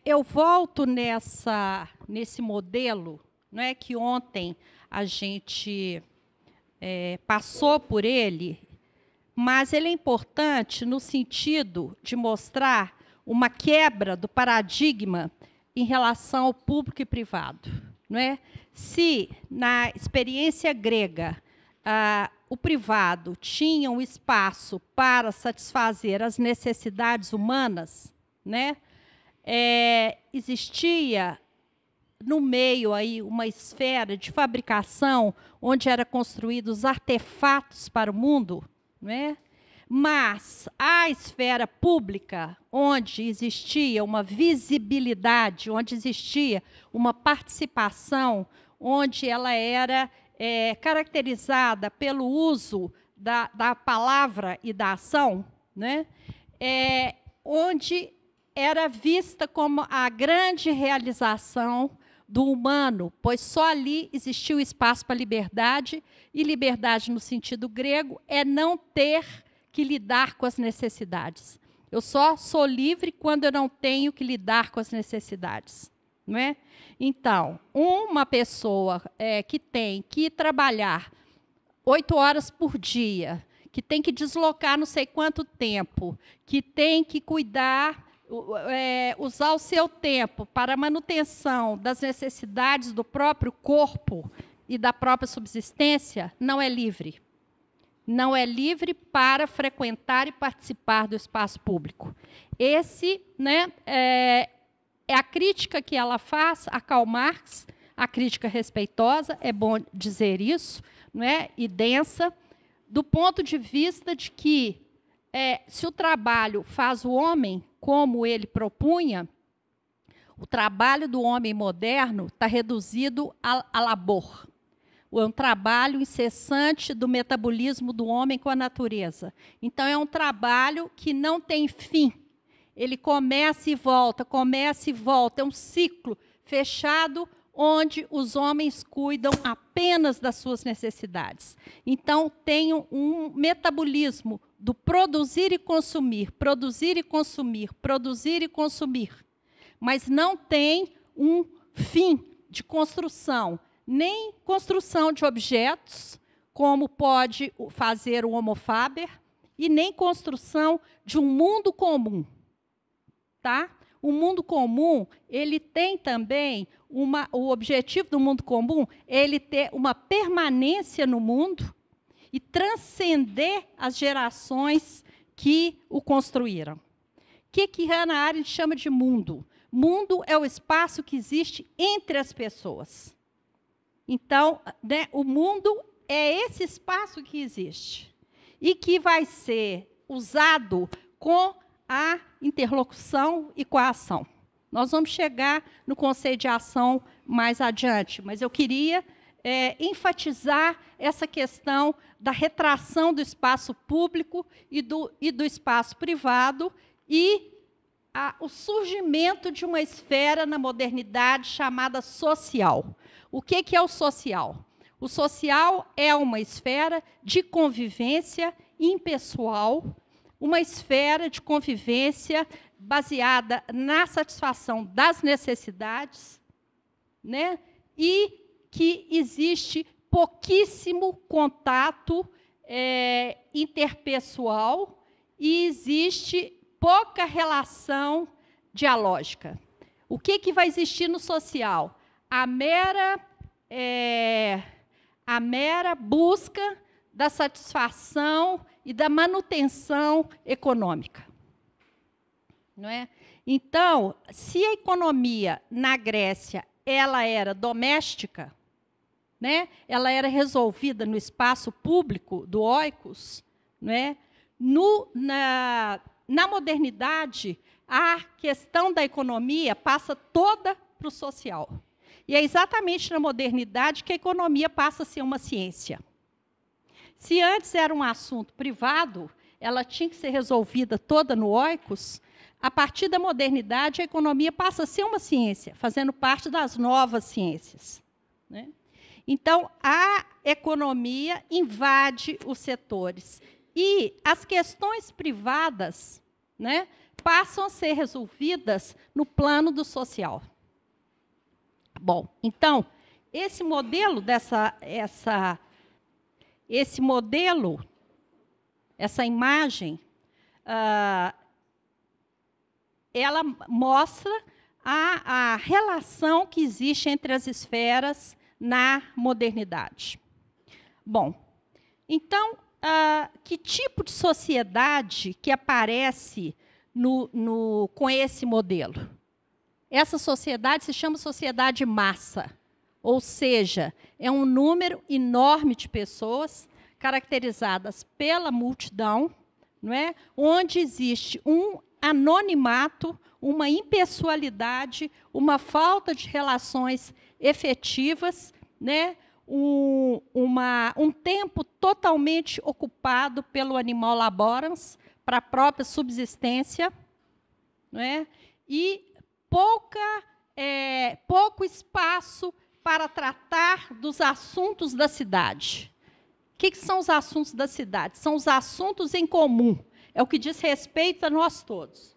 Eu volto nesse modelo, não é, que ontem a gente passou por ele, mas ele é importante no sentido de mostrar uma quebra do paradigma em relação ao público e privado. Não é? Se, na experiência grega, o privado tinha um espaço para satisfazer as necessidades humanas, né? Existia no meio aí uma esfera de fabricação onde eram construídos artefatos para o mundo, né? Mas a esfera pública, onde existia uma visibilidade, onde existia uma participação, onde ela era caracterizada pelo uso da palavra e da ação, né? Onde era vista como a grande realização do humano, pois só ali existia o espaço para liberdade, e liberdade, no sentido grego, é não ter que lidar com as necessidades. Eu só sou livre quando eu não tenho que lidar com as necessidades. Não é? Então, uma pessoa que tem que trabalhar 8 horas por dia, que tem que deslocar não sei quanto tempo, que tem que cuidar, usar o seu tempo para a manutenção das necessidades do próprio corpo e da própria subsistência, não é livre. Não é livre para frequentar e participar do espaço público. Esse, né, é a crítica que ela faz a Karl Marx, a crítica respeitosa, é bom dizer isso, não é? E densa, do ponto de vista de que, se o trabalho faz o homem, como ele propunha, o trabalho do homem moderno está reduzido a labor. É um trabalho incessante do metabolismo do homem com a natureza. Então, é um trabalho que não tem fim. Ele começa e volta, é um ciclo fechado, onde os homens cuidam apenas das suas necessidades. Então, tem um metabolismo do produzir e consumir, produzir e consumir, produzir e consumir. Mas não tem um fim de construção, nem construção de objetos, como pode fazer o Homo faber, e nem construção de um mundo comum. Tá? O mundo comum, ele tem também o objetivo do mundo comum, ele ter uma permanência no mundo e transcender as gerações que o construíram. O que Hannah Arendt chama de mundo? Mundo é o espaço que existe entre as pessoas. Então, né, o mundo é esse espaço que existe e que vai ser usado com a interlocução e com a ação. Nós vamos chegar no conceito de ação mais adiante, mas eu queria enfatizar essa questão da retração do espaço público e do espaço privado e o surgimento de uma esfera na modernidade chamada social. O que é o social? O social é uma esfera de convivência impessoal, uma esfera de convivência baseada na satisfação das necessidades, né? E que existe pouquíssimo contato interpessoal e existe pouca relação dialógica. O que vai existir no social? A mera busca da satisfação e da manutenção econômica. Não é? Então, se a economia na Grécia ela era doméstica, né? Ela era resolvida no espaço público do oikos, né? Na modernidade, a questão da economia passa toda para o social. E é exatamente na modernidade que a economia passa a ser uma ciência. Se antes era um assunto privado, ela tinha que ser resolvida toda no oikos, a partir da modernidade, a economia passa a ser uma ciência, fazendo parte das novas ciências. Né? Então, a economia invade os setores. E as questões privadas, né, passam a ser resolvidas no plano do social. Bom, então, esse modelo, essa imagem, ela mostra a relação que existe entre as esferas na modernidade. Bom, então, que tipo de sociedade que aparece com esse modelo? Essa sociedade se chama sociedade de massa, ou seja, é um número enorme de pessoas caracterizadas pela multidão, não é? Onde existe um anonimato, uma impessoalidade, uma falta de relações efetivas, né? Um tempo totalmente ocupado pelo animal laborans para a própria subsistência, não é? E pouco espaço para tratar dos assuntos da cidade. O que são os assuntos da cidade? São os assuntos em comum. É o que diz respeito a nós todos.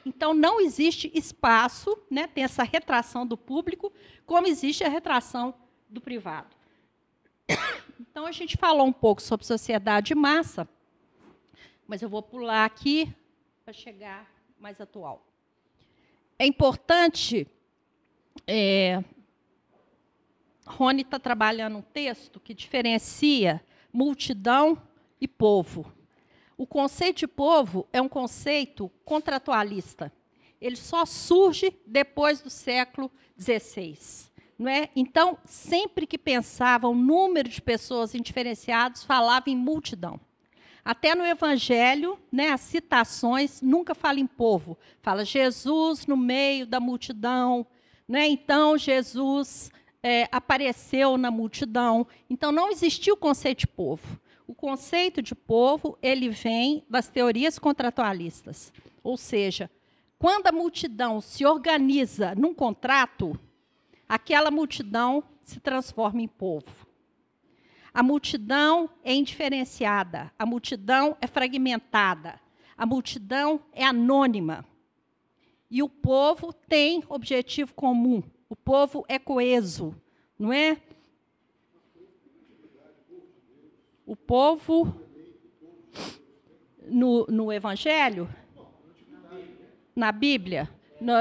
Então, não existe espaço, né? Tem essa retração do público, como existe a retração do privado. Então, a gente falou um pouco sobre sociedade de massa, mas eu vou pular aqui para chegar mais atual. É importante, Rony está trabalhando um texto que diferencia multidão e povo. O conceito de povo é um conceito contratualista. Ele só surge depois do século XVI. Não é? Então, sempre que pensavam número de pessoas indiferenciadas, falava em multidão. Até no Evangelho, né, as citações nunca falam em povo. Fala Jesus no meio da multidão. Né? Então, Jesus apareceu na multidão. Então, não existiu o conceito de povo. O conceito de povo ele vem das teorias contratualistas. Ou seja, quando a multidão se organiza num contrato, aquela multidão se transforma em povo. A multidão é indiferenciada, a multidão é fragmentada, a multidão é anônima. E o povo tem objetivo comum, o povo é coeso, não é? O povo, no Evangelho, na Bíblia,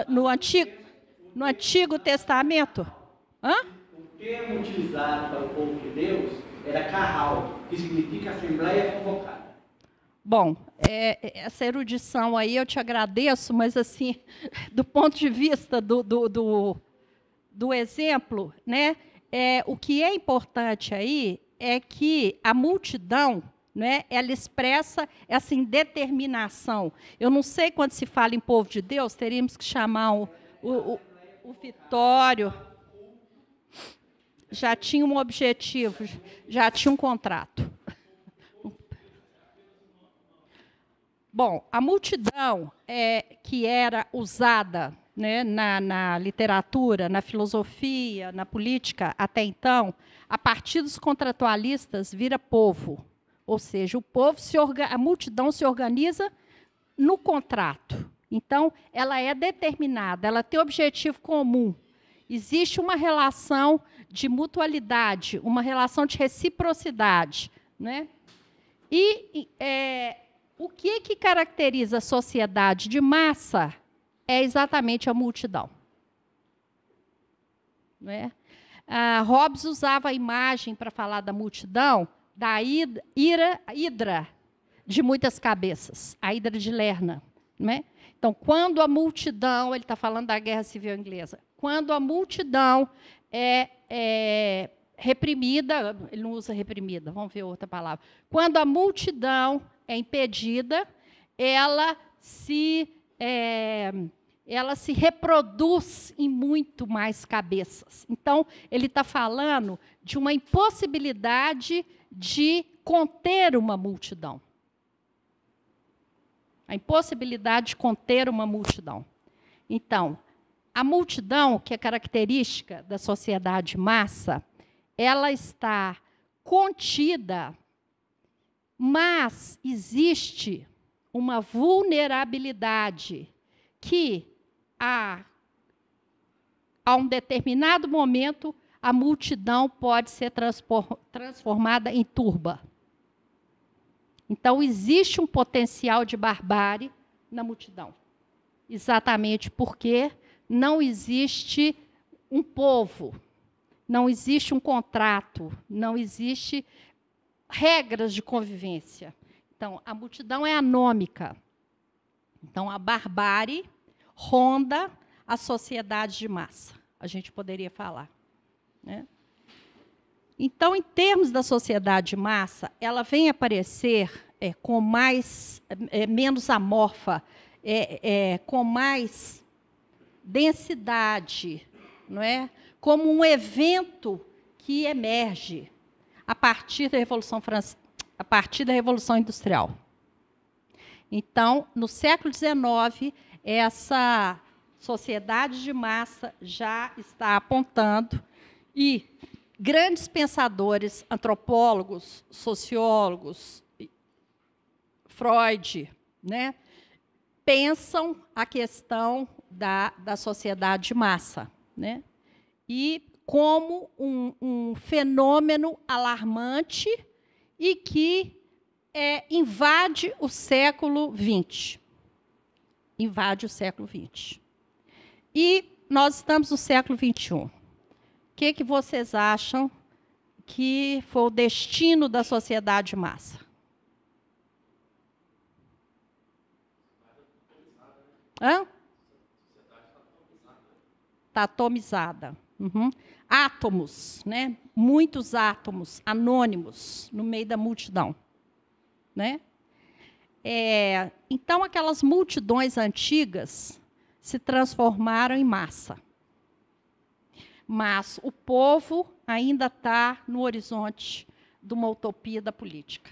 no Antigo Testamento. Hã? O termo utilizado para o povo de Deus era carral, que significa assembleia convocada. Bom, essa erudição aí eu te agradeço, mas assim, do ponto de vista do exemplo, né, o que é importante aí é que a multidão, né, ela expressa essa indeterminação. Eu não sei quando se fala em povo de Deus, teríamos que chamar o Vitório. Já tinha um objetivo, já tinha um contrato. Bom, a multidão que era usada, né, na literatura, na filosofia, na política, até então, a partir dos contratualistas, vira povo. Ou seja, a multidão se organiza no contrato. Então, ela é determinada, ela tem objetivo comum. Existe uma relação de mutualidade, uma relação de reciprocidade. Né? E o que caracteriza a sociedade de massa é exatamente a multidão. Não é? Hobbes usava a imagem para falar da multidão, da hidra de muitas cabeças, a hidra de Lerna. Não é? Então, quando a multidão, ele está falando da Guerra Civil Inglesa, quando a multidão é reprimida, ele não usa reprimida, vamos ver outra palavra. Quando a multidão é impedida, ela se reproduz em muito mais cabeças. Então, ele está falando de uma impossibilidade de conter uma multidão. A impossibilidade de conter uma multidão. Então, a multidão, que é característica da sociedade de massa, ela está contida, mas existe uma vulnerabilidade que, a um determinado momento, a multidão pode ser transformada em turba. Então, existe um potencial de barbárie na multidão. Exatamente porque não existe um povo, não existe um contrato, não existe regras de convivência. Então, a multidão é anômica. Então, a barbárie ronda a sociedade de massa, a gente poderia falar, né? Então, em termos da sociedade de massa, ela vem aparecer com menos amorfa, com mais densidade, não é? Como um evento que emerge a partir da Revolução Francesa, a partir da Revolução Industrial. Então, no século XIX, essa sociedade de massa já está apontando, e grandes pensadores, antropólogos, sociólogos, Freud, né, pensam a questão da sociedade de massa, né, e como um fenômeno alarmante e que invade o século XX. Invade o século XX. E nós estamos no século XXI. O que vocês acham que foi o destino da sociedade de massa? Hã? Está atomizada. Uhum. Átomos, né? Muitos átomos anônimos no meio da multidão, né? Então, aquelas multidões antigas se transformaram em massa. Mas o povo ainda está no horizonte de uma utopia da política.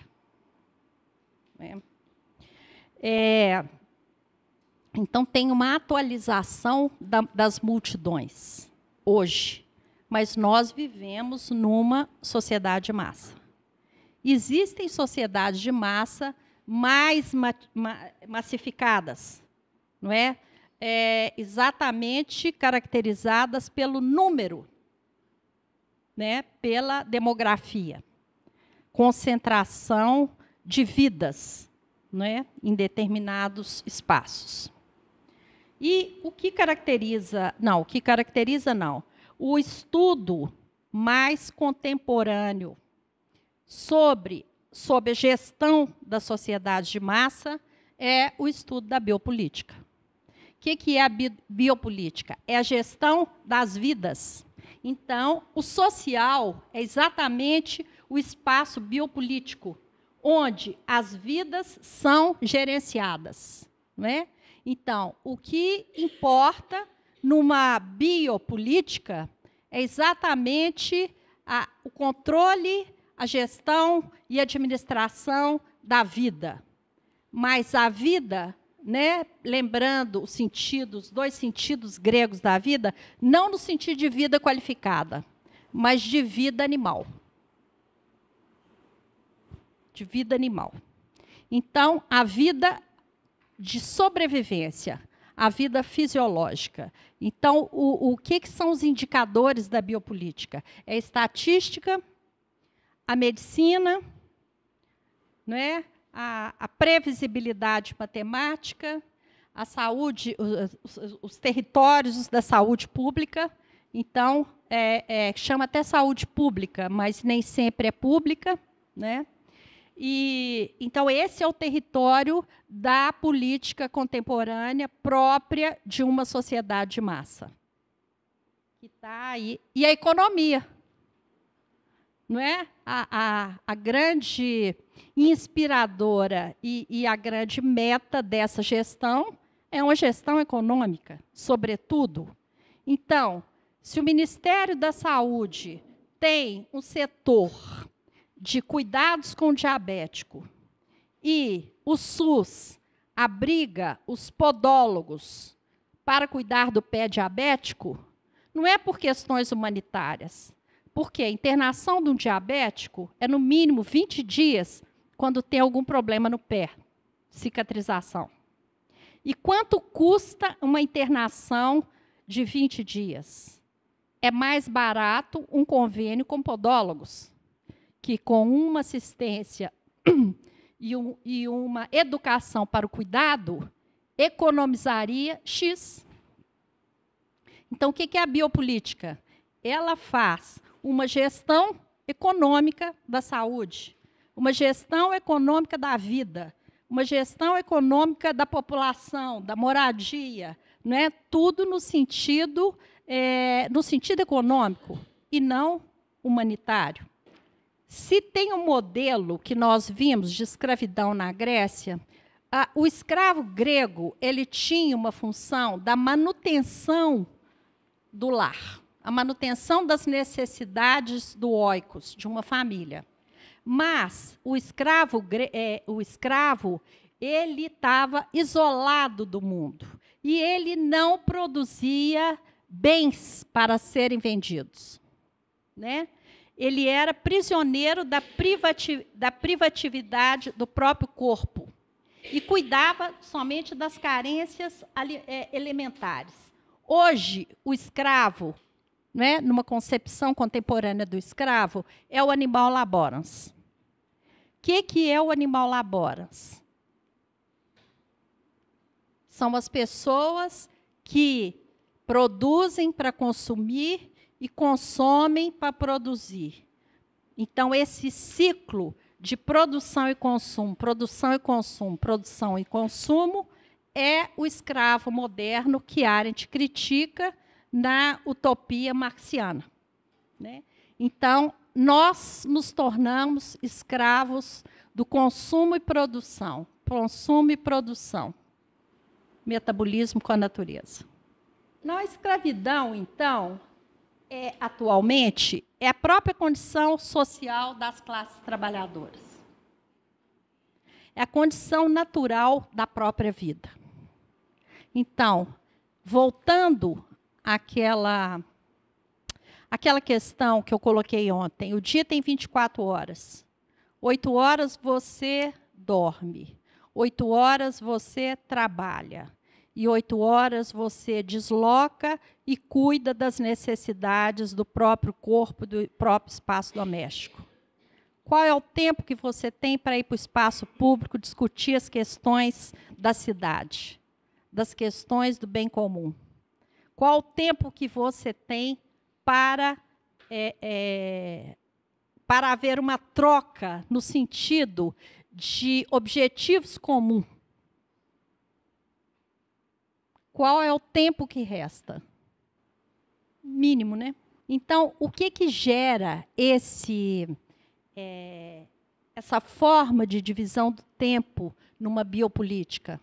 Então, tem uma atualização das multidões hoje, mas nós vivemos numa sociedade de massa. Existem sociedades de massa mais massificadas, não é? Exatamente caracterizadas pelo número, né? Pela demografia, concentração de vidas, né? Em determinados espaços. E o que caracteriza... Não, o estudo mais contemporâneo sobre a gestão da sociedade de massa é o estudo da biopolítica. O que é a biopolítica? É a gestão das vidas. Então, o social é exatamente o espaço biopolítico, onde as vidas são gerenciadas, não é? Então, o que importa numa biopolítica é exatamente o controle, a gestão e administração da vida. Mas a vida, né, lembrando os dois sentidos gregos da vida, não no sentido de vida qualificada, mas de vida animal. De vida animal. Então, a vida de sobrevivência, a vida fisiológica. Então, o que são os indicadores da biopolítica? É a estatística, a medicina, não é? A previsibilidade matemática, a saúde, os territórios da saúde pública. Então, chama até saúde pública, mas nem sempre é pública, né? Então, esse é o território da política contemporânea própria de uma sociedade de massa. Que tá aí. E a economia. Não é? A grande inspiradora e a grande meta dessa gestão é uma gestão econômica, sobretudo. Então, se o Ministério da Saúde tem um setor de cuidados com o diabético e o SUS abriga os podólogos para cuidar do pé diabético, não é por questões humanitárias, porque a internação de um diabético é, no mínimo, 20 dias quando tem algum problema no pé, cicatrização. E quanto custa uma internação de 20 dias? É mais barato um convênio com podólogos, que com uma assistência e uma educação para o cuidado, economizaria X. Então, o que é a biopolítica? Ela faz uma gestão econômica da saúde, uma gestão econômica da vida, uma gestão econômica da população, da moradia, né? Tudo no sentido econômico e não humanitário. Se tem um modelo que nós vimos de escravidão na Grécia, o escravo grego ele tinha uma função da manutenção do lar, a manutenção das necessidades do oikos, de uma família. Mas o escravo ele estava isolado do mundo e ele não produzia bens para serem vendidos, né? Ele era prisioneiro da privatividade do próprio corpo e cuidava somente das carências elementares. Hoje, o escravo, né, numa concepção contemporânea do escravo, é o animal laborans. O que é o animal laborans? São as pessoas que produzem para consumir e consomem para produzir. Então, esse ciclo de produção e consumo, produção e consumo, produção e consumo, é o escravo moderno que Arendt critica na utopia marxiana, né? Então, nós nos tornamos escravos do consumo e produção. Consumo e produção. Metabolismo com a natureza. Não, a escravidão, então, atualmente, é a própria condição social das classes trabalhadoras. É a condição natural da própria vida. Então, voltando àquela questão que eu coloquei ontem, o dia tem 24 horas. 8 horas você dorme, 8 horas você trabalha, e 8 horas você desloca e cuida das necessidades do próprio corpo, do próprio espaço doméstico. Qual é o tempo que você tem para ir para o espaço público discutir as questões da cidade, das questões do bem comum? Qual o tempo que você tem para haver uma troca no sentido de objetivos comuns? Qual é o tempo que resta? Mínimo, né? Então, o que gera essa forma de divisão do tempo numa biopolítica?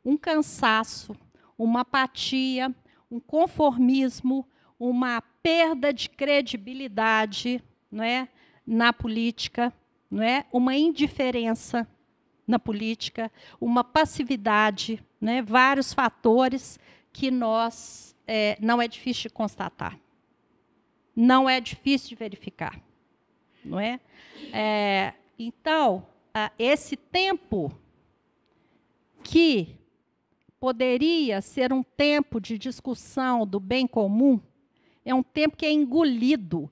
Um cansaço, uma apatia, um conformismo, uma perda de credibilidade, não é, na política, não é, uma indiferença na política, uma passividade, né, vários fatores que não é difícil de constatar, não é difícil de verificar, não é? Então, esse tempo que poderia ser um tempo de discussão do bem comum, é um tempo que é engolido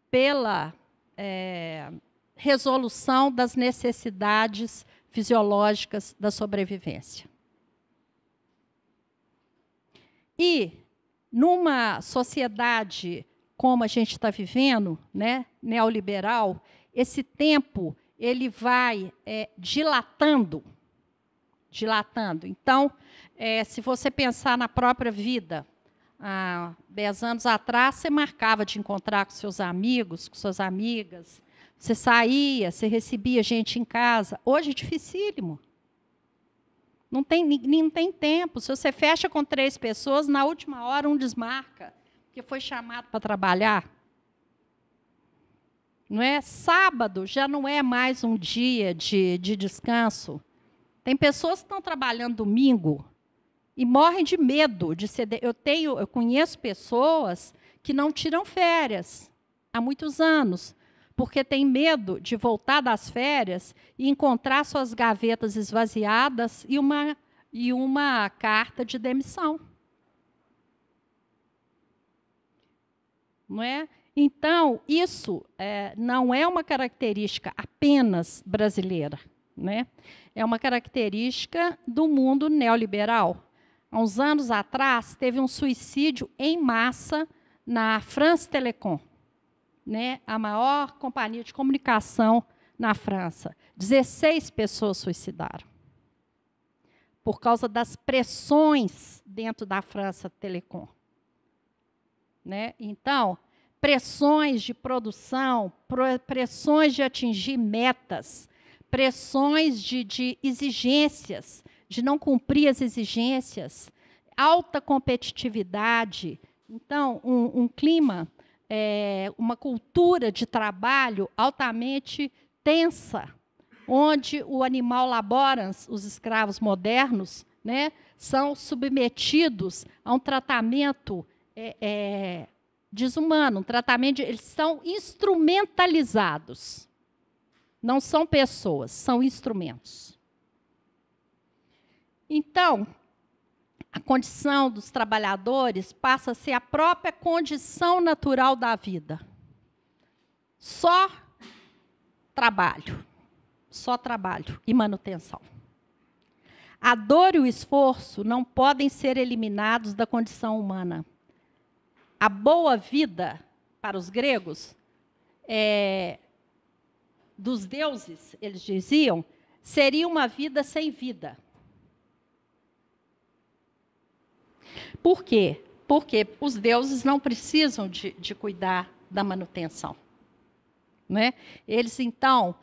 pela resolução das necessidades fisiológicas da sobrevivência. E, numa sociedade como a gente está vivendo, né, neoliberal, esse tempo ele vai dilatando. Então, se você pensar na própria vida, há 10 anos atrás, você marcava de encontrar com seus amigos, com suas amigas, você saía, você recebia gente em casa. Hoje é dificílimo. Não tem tempo. Se você fecha com 3 pessoas, na última hora um desmarca, porque foi chamado para trabalhar. Não é? Sábado já não é mais um dia de descanso. Tem pessoas que estão trabalhando domingo e morrem de medo de ser... Eu conheço pessoas que não tiram férias há muitos anos, porque tem medo de voltar das férias e encontrar suas gavetas esvaziadas e uma carta de demissão. Não é? Então, isso não é uma característica apenas brasileira, né? É uma característica do mundo neoliberal. Há uns anos atrás, teve um suicídio em massa na France Telecom, né? A maior companhia de comunicação na França. 16 pessoas suicidaram, por causa das pressões dentro da France Telecom. Né? Então, pressões de produção, pressões de atingir metas, pressões de exigências, de não cumprir as exigências, alta competitividade. Então, um clima, uma cultura de trabalho altamente tensa, onde o animal laborans, os escravos modernos, né, são submetidos a um tratamento desumano, um tratamento eles são instrumentalizados. Não são pessoas, são instrumentos. Então, a condição dos trabalhadores passa a ser a própria condição natural da vida. Só trabalho e manutenção. A dor e o esforço não podem ser eliminados da condição humana. A boa vida, para os gregos, dos deuses, eles diziam, seria uma vida sem vida. Por quê? Porque os deuses não precisam de cuidar da manutenção. Né? Eles, então,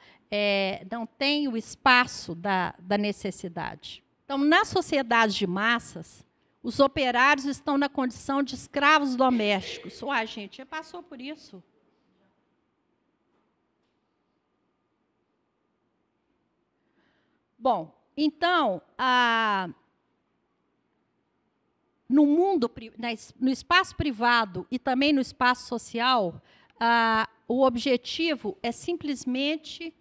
não têm o espaço da necessidade. Então, nas sociedades de massas, os operários estão na condição de escravos domésticos. Uai, gente, já passou por isso. Bom, então, no espaço privado e também no espaço social, o objetivo é simplesmente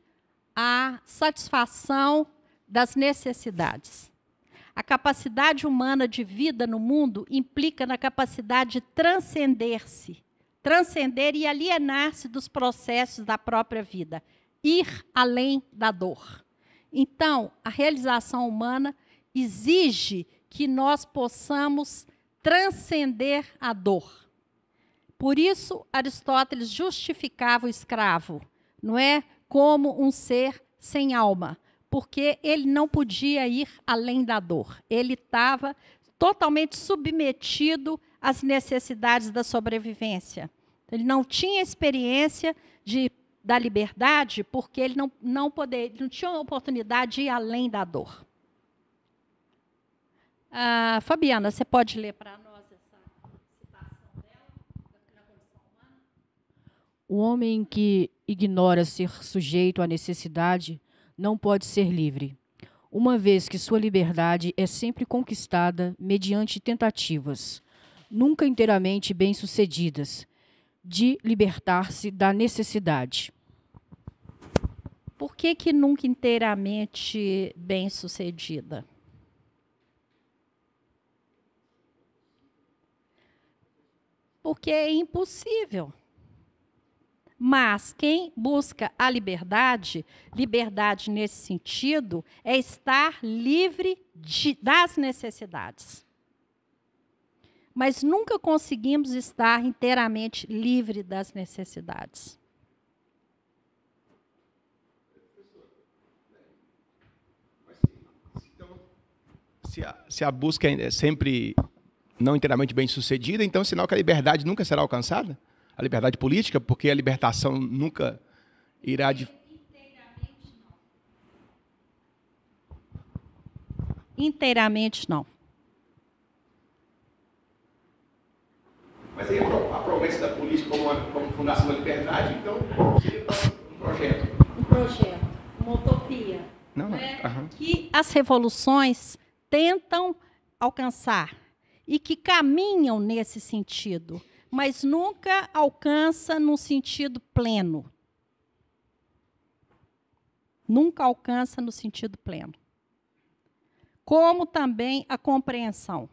a satisfação das necessidades. A capacidade humana de vida no mundo implica na capacidade de transcender-se, transcender e alienar-se dos processos da própria vida, ir além da dor. Então, a realização humana exige que nós possamos transcender a dor. Por isso, Aristóteles justificava o escravo, não é, como um ser sem alma, porque ele não podia ir além da dor. Ele estava totalmente submetido às necessidades da sobrevivência. Ele não tinha experiência da liberdade, porque ele não tinha oportunidade de ir além da dor. Fabiana, você pode ler para nós essa citação dela, da condição humana? O homem que ignora ser sujeito à necessidade não pode ser livre, uma vez que sua liberdade é sempre conquistada mediante tentativas, nunca inteiramente bem-sucedidas, de libertar-se da necessidade. Por que nunca inteiramente bem-sucedida? Porque é impossível. Mas quem busca a liberdade nesse sentido, é estar livre das necessidades. Mas nunca conseguimos estar inteiramente livre das necessidades. Se a busca é sempre não inteiramente bem-sucedida, então é sinal que a liberdade nunca será alcançada? A liberdade política, porque a libertação nunca irá de... Inteiramente não. Mas aí a promessa da política como fundação da liberdade, então, seria um projeto. Um projeto, uma utopia. Não. Que as revoluções tentam alcançar e que caminham nesse sentido, mas nunca alcança num sentido pleno. nunca alcança no sentido pleno. Como também a compreensão.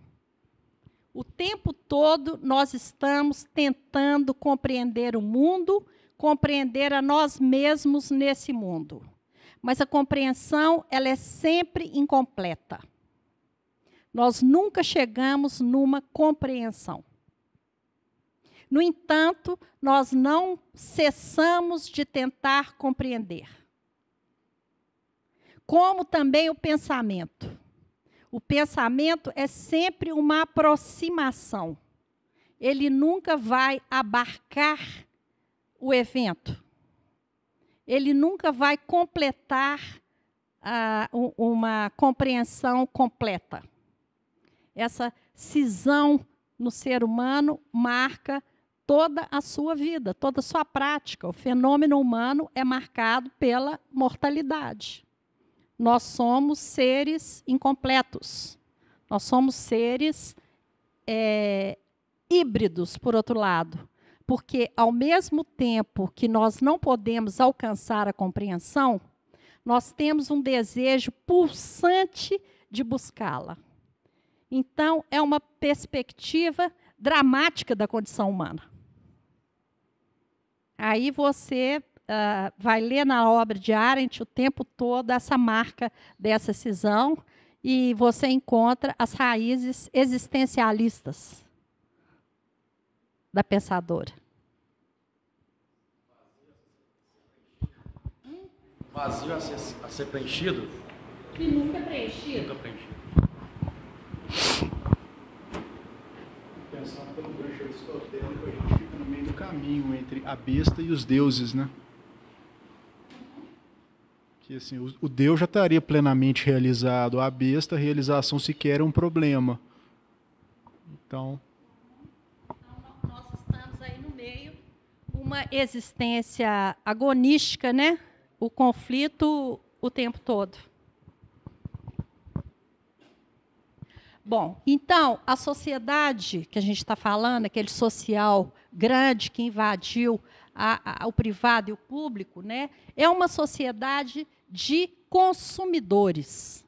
O tempo todo nós estamos tentando compreender o mundo, compreender a nós mesmos nesse mundo. Mas a compreensão, ela é sempre incompleta. Nós nunca chegamos numa compreensão. No entanto, nós não cessamos de tentar compreender. Como também o pensamento. O pensamento é sempre uma aproximação. Ele nunca vai abarcar o evento. Ele nunca vai completar uma compreensão completa. Essa cisão no ser humano marca toda a sua vida, toda a sua prática. O fenômeno humano é marcado pela mortalidade. Nós somos seres incompletos. Nós somos seres híbridos, por outro lado. Porque, ao mesmo tempo que nós não podemos alcançar a compreensão, nós temos um desejo pulsante de buscá-la. Então, é uma perspectiva dramática da condição humana. Aí você vai ler na obra de Arendt o tempo todo essa marca dessa cisão e você encontra as raízes existencialistas da pensadora. Vazio a ser preenchido? Que nunca é preenchido. Nunca preenchido. Pensando pelo gancho aristotélico, a gente fica no meio do caminho entre a besta e os deuses, né? Que assim, o Deus já estaria plenamente realizado, a besta, a realização sequer é um problema. Então, nós estamos aí no meio, uma existência agonística, né? O conflito o tempo todo. Bom, então, a sociedade que a gente está falando, aquele social grande que invadiu o privado e o público, né, é uma sociedade de consumidores,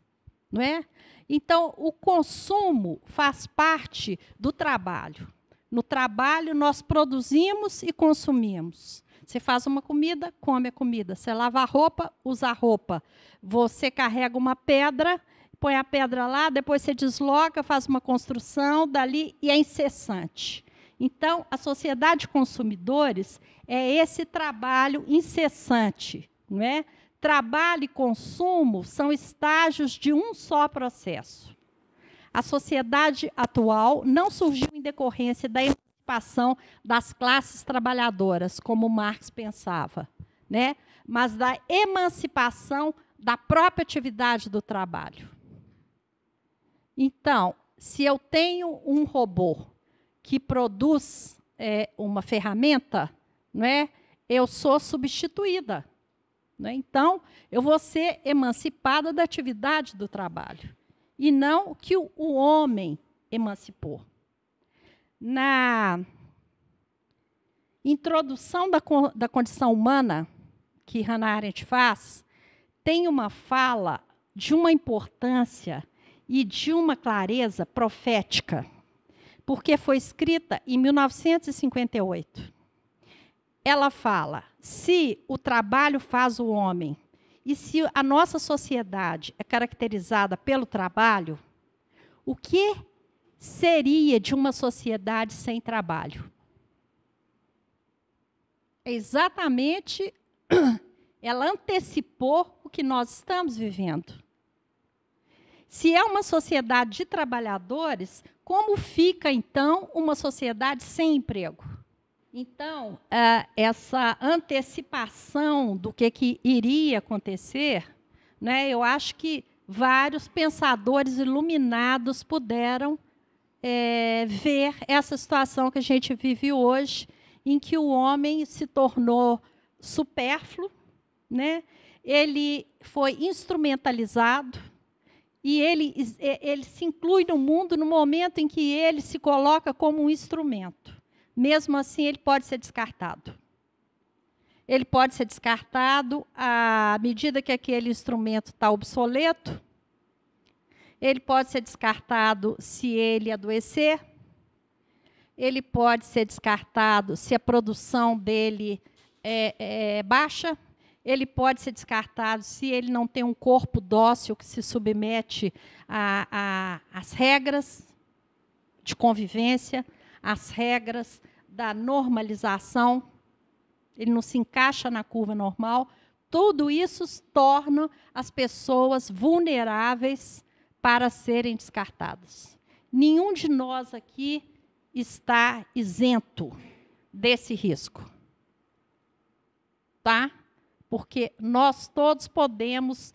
não é? Então, o consumo faz parte do trabalho. No trabalho, nós produzimos e consumimos. Você faz uma comida, come a comida. Você lava a roupa, usa a roupa. Você carrega uma pedra, põe a pedra lá, depois você desloca, faz uma construção dali e é incessante. Então, a sociedade de consumidores é esse trabalho incessante, não é? Trabalho e consumo são estágios de um só processo. A sociedade atual não surgiu em decorrência da emancipação das classes trabalhadoras, como Marx pensava, né? Mas da emancipação da própria atividade do trabalho. Então, se eu tenho um robô que produz uma ferramenta, não é? Eu sou substituída. Né? Então, eu vou ser emancipada da atividade do trabalho, e não que o homem emancipou. Na introdução da condição humana, que Hannah Arendt faz, tem uma fala de uma importância e de uma clareza profética, porque foi escrita em 1958. Ela fala, se o trabalho faz o homem, e se a nossa sociedade é caracterizada pelo trabalho, o que seria de uma sociedade sem trabalho? Exatamente, ela antecipou o que nós estamos vivendo. Se é uma sociedade de trabalhadores, como fica, então, uma sociedade sem emprego? Então, essa antecipação do que iria acontecer, né, eu acho que vários pensadores iluminados puderam ver essa situação que a gente vive hoje, em que o homem se tornou supérfluo, né? Ele foi instrumentalizado, e ele se inclui no mundo no momento em que ele se coloca como um instrumento. Mesmo assim, ele pode ser descartado. ele pode ser descartado à medida que aquele instrumento está obsoleto. Ele pode ser descartado se ele adoecer. Ele pode ser descartado se a produção dele é baixa. Ele pode ser descartado se ele não tem um corpo dócil que se submete às regras de convivência, às regras da normalização. Ele não se encaixa na curva normal. Tudo isso torna as pessoas vulneráveis para serem descartadas. Nenhum de nós aqui está isento desse risco. Tá? Porque nós todos podemos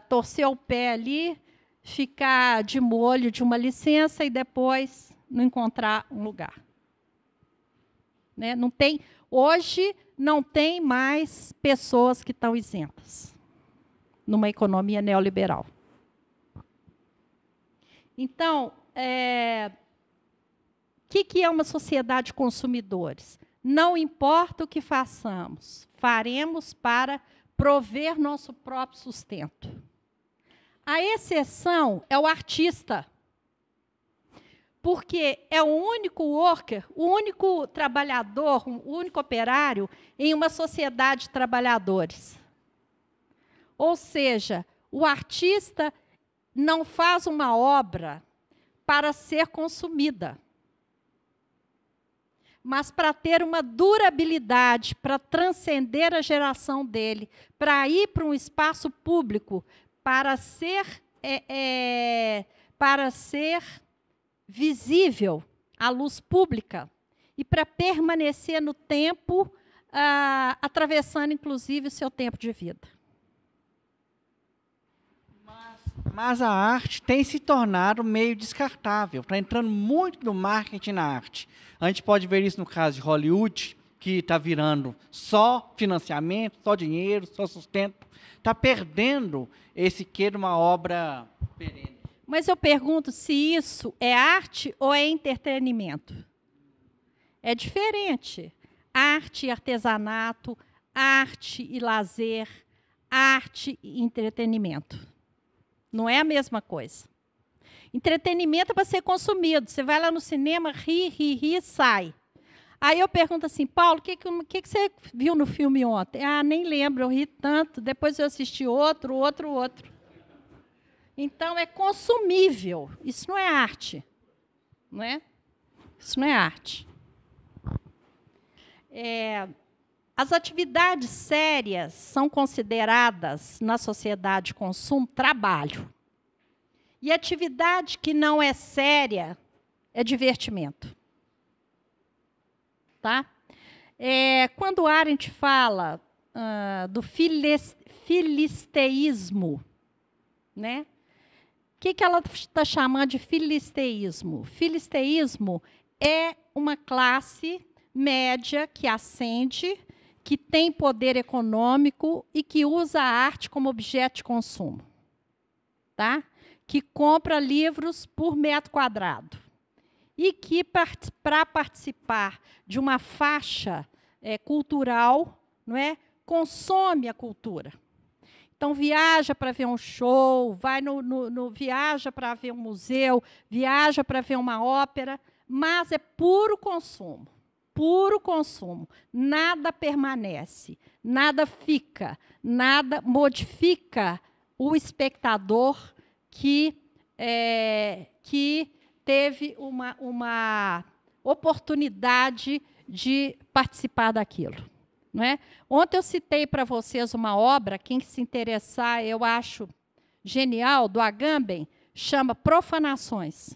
torcer o pé ali, ficar de molho de uma licença e depois não encontrar um lugar. Né? Hoje não tem mais pessoas que estão isentas numa economia neoliberal. Então, que é uma sociedade de consumidores? Não importa o que façamos, faremos para prover nosso próprio sustento. A exceção é o artista, porque é o único worker, o único trabalhador, o único operário em uma sociedade de trabalhadores. Ou seja, o artista não faz uma obra para ser consumida, mas para ter uma durabilidade, para transcender a geração dele, para ir para um espaço público, para ser visível à luz pública e para permanecer no tempo, atravessando, inclusive, o seu tempo de vida. Mas a arte tem se tornado meio descartável, está entrando muito no marketing na arte. A gente pode ver isso no caso de Hollywood, que está virando só financiamento, só dinheiro, só sustento. Está perdendo esse quê de uma obra perene. Mas eu pergunto se isso é arte ou é entretenimento. É diferente. Arte e artesanato, arte e lazer, arte e entretenimento. Não é a mesma coisa. Entretenimento é para ser consumido. Você vai lá no cinema, ri, sai. Aí eu pergunto assim, Paulo, o que você viu no filme ontem? Ah, nem lembro, eu ri tanto. Depois eu assisti outro. Então, é consumível. Isso não é arte. Não é? Isso não é arte. As atividades sérias são consideradas, na sociedade de consumo, trabalho. E atividade que não é séria é divertimento. Tá? Quando Arendt fala do filisteísmo, né? O que ela está chamando de filisteísmo? Filisteísmo é uma classe média que ascende, que tem poder econômico e que usa a arte como objeto de consumo. Tá? Que compra livros por metro quadrado. E que, para participar de uma faixa cultural, não é, consome a cultura. Então, viaja para ver um show, viaja para ver um museu, viaja para ver uma ópera, mas é puro consumo. Puro consumo. Nada permanece, nada fica, nada modifica o espectador que teve uma oportunidade de participar daquilo. Não é? Ontem eu citei para vocês uma obra, quem se interessar, eu acho genial, do Agamben, chama Profanações.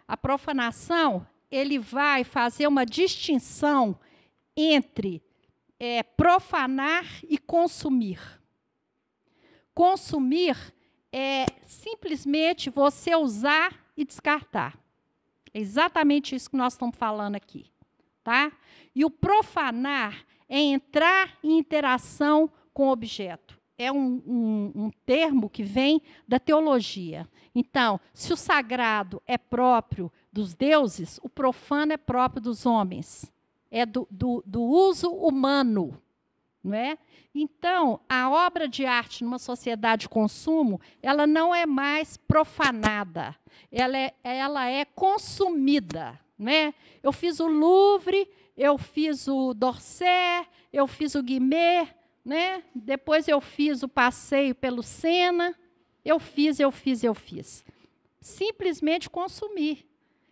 A profanação, ele vai fazer uma distinção entre profanar e consumir. Consumir é simplesmente você usar e descartar. É exatamente isso que nós estamos falando aqui. Tá? E o profanar é entrar em interação com o objeto. É um termo que vem da teologia. Então, se o sagrado é próprio dos deuses, o profano é próprio dos homens. É do uso humano. não é? Então, a obra de arte numa sociedade de consumo, ela não é mais profanada, ela é consumida, né? Eu fiz o Louvre, eu fiz o d'Orsay, eu fiz o Guimet, né? Depois eu fiz o passeio pelo Sena, eu fiz. Simplesmente consumir.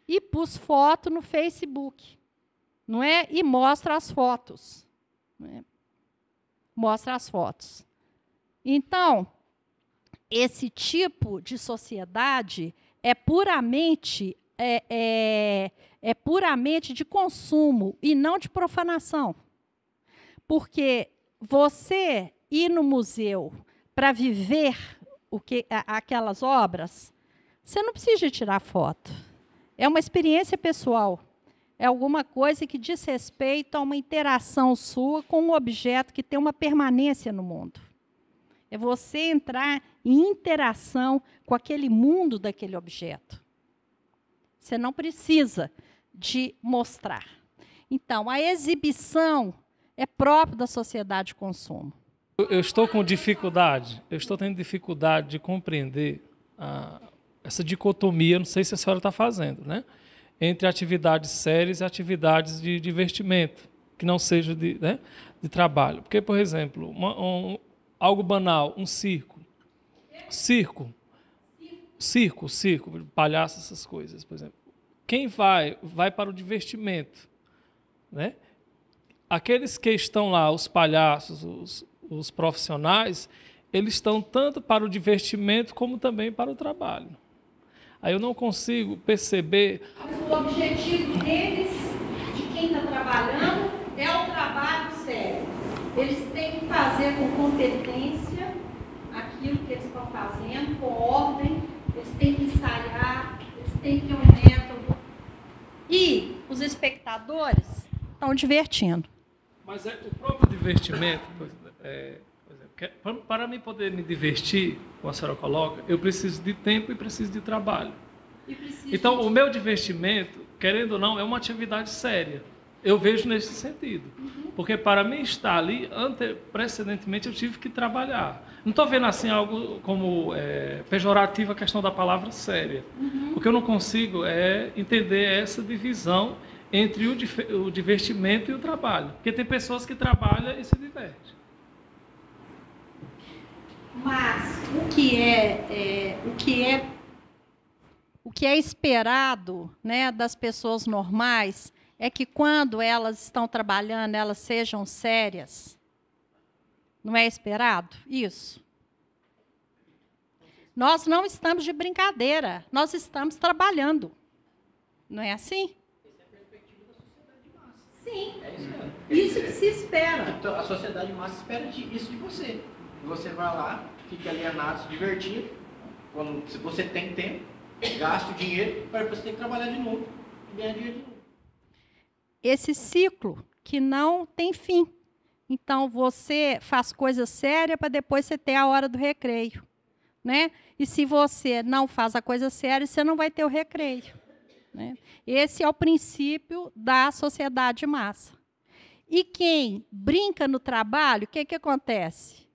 E pus foto no Facebook, não é? E mostra as fotos. Não é? Mostra as fotos. Então, esse tipo de sociedade é puramente de consumo e não de profanação. Porque você ir no museu para viver aquelas obras, você não precisa tirar foto. É uma experiência pessoal. É alguma coisa que diz respeito a uma interação sua com um objeto que tem uma permanência no mundo. É você entrar em interação com aquele mundo daquele objeto. Você não precisa de mostrar. Então, a exibição é própria da sociedade de consumo. Eu estou com dificuldade, tendo dificuldade de compreender essa dicotomia, não sei se a senhora está fazendo, né? Entre atividades sérias e atividades de divertimento, que não seja de trabalho. Porque, por exemplo, algo banal, um circo, palhaço, essas coisas, por exemplo. Quem vai para o divertimento, né? Aqueles que estão lá, os palhaços, os profissionais, eles estão tanto para o divertimento como também para o trabalho. Aí eu não consigo perceber... O objetivo deles, de quem está trabalhando, é o trabalho sério. Eles têm que fazer com competência aquilo que eles estão fazendo, com ordem, eles têm que ensaiar, eles têm que ter um método. E os espectadores estão divertindo. Mas o próprio divertimento, por exemplo, para mim poder me divertir, como a senhora coloca, eu preciso de tempo e preciso de trabalho. Então, o meu divertimento, querendo ou não, é uma atividade séria. Eu vejo nesse sentido. Porque para mim estar ali, precedentemente, eu tive que trabalhar. Não estou vendo assim algo como pejorativo a questão da palavra séria. Porque eu não consigo entender essa divisão entre o divertimento e o trabalho. Porque tem pessoas que trabalham e se divertem. Mas o que é esperado, né, das pessoas normais é que quando elas estão trabalhando, elas sejam sérias. Não é esperado isso? Nós não estamos de brincadeira, nós estamos trabalhando. Não é assim? Essa é a perspectiva da sociedade de massa. Sim. É isso mesmo. Isso que se espera. Então, a sociedade de massa espera isso de você. Você vai lá, fica alienado, se divertindo. Se você tem tempo, gaste o dinheiro para você ter que trabalhar de novo e ganhar dinheiro de novo. Esse ciclo que não tem fim. Então, você faz coisa séria para depois você ter a hora do recreio. Né? E se você não faz a coisa séria, você não vai ter o recreio. Né? Esse é o princípio da sociedade de massa. E quem brinca no trabalho, o que acontece?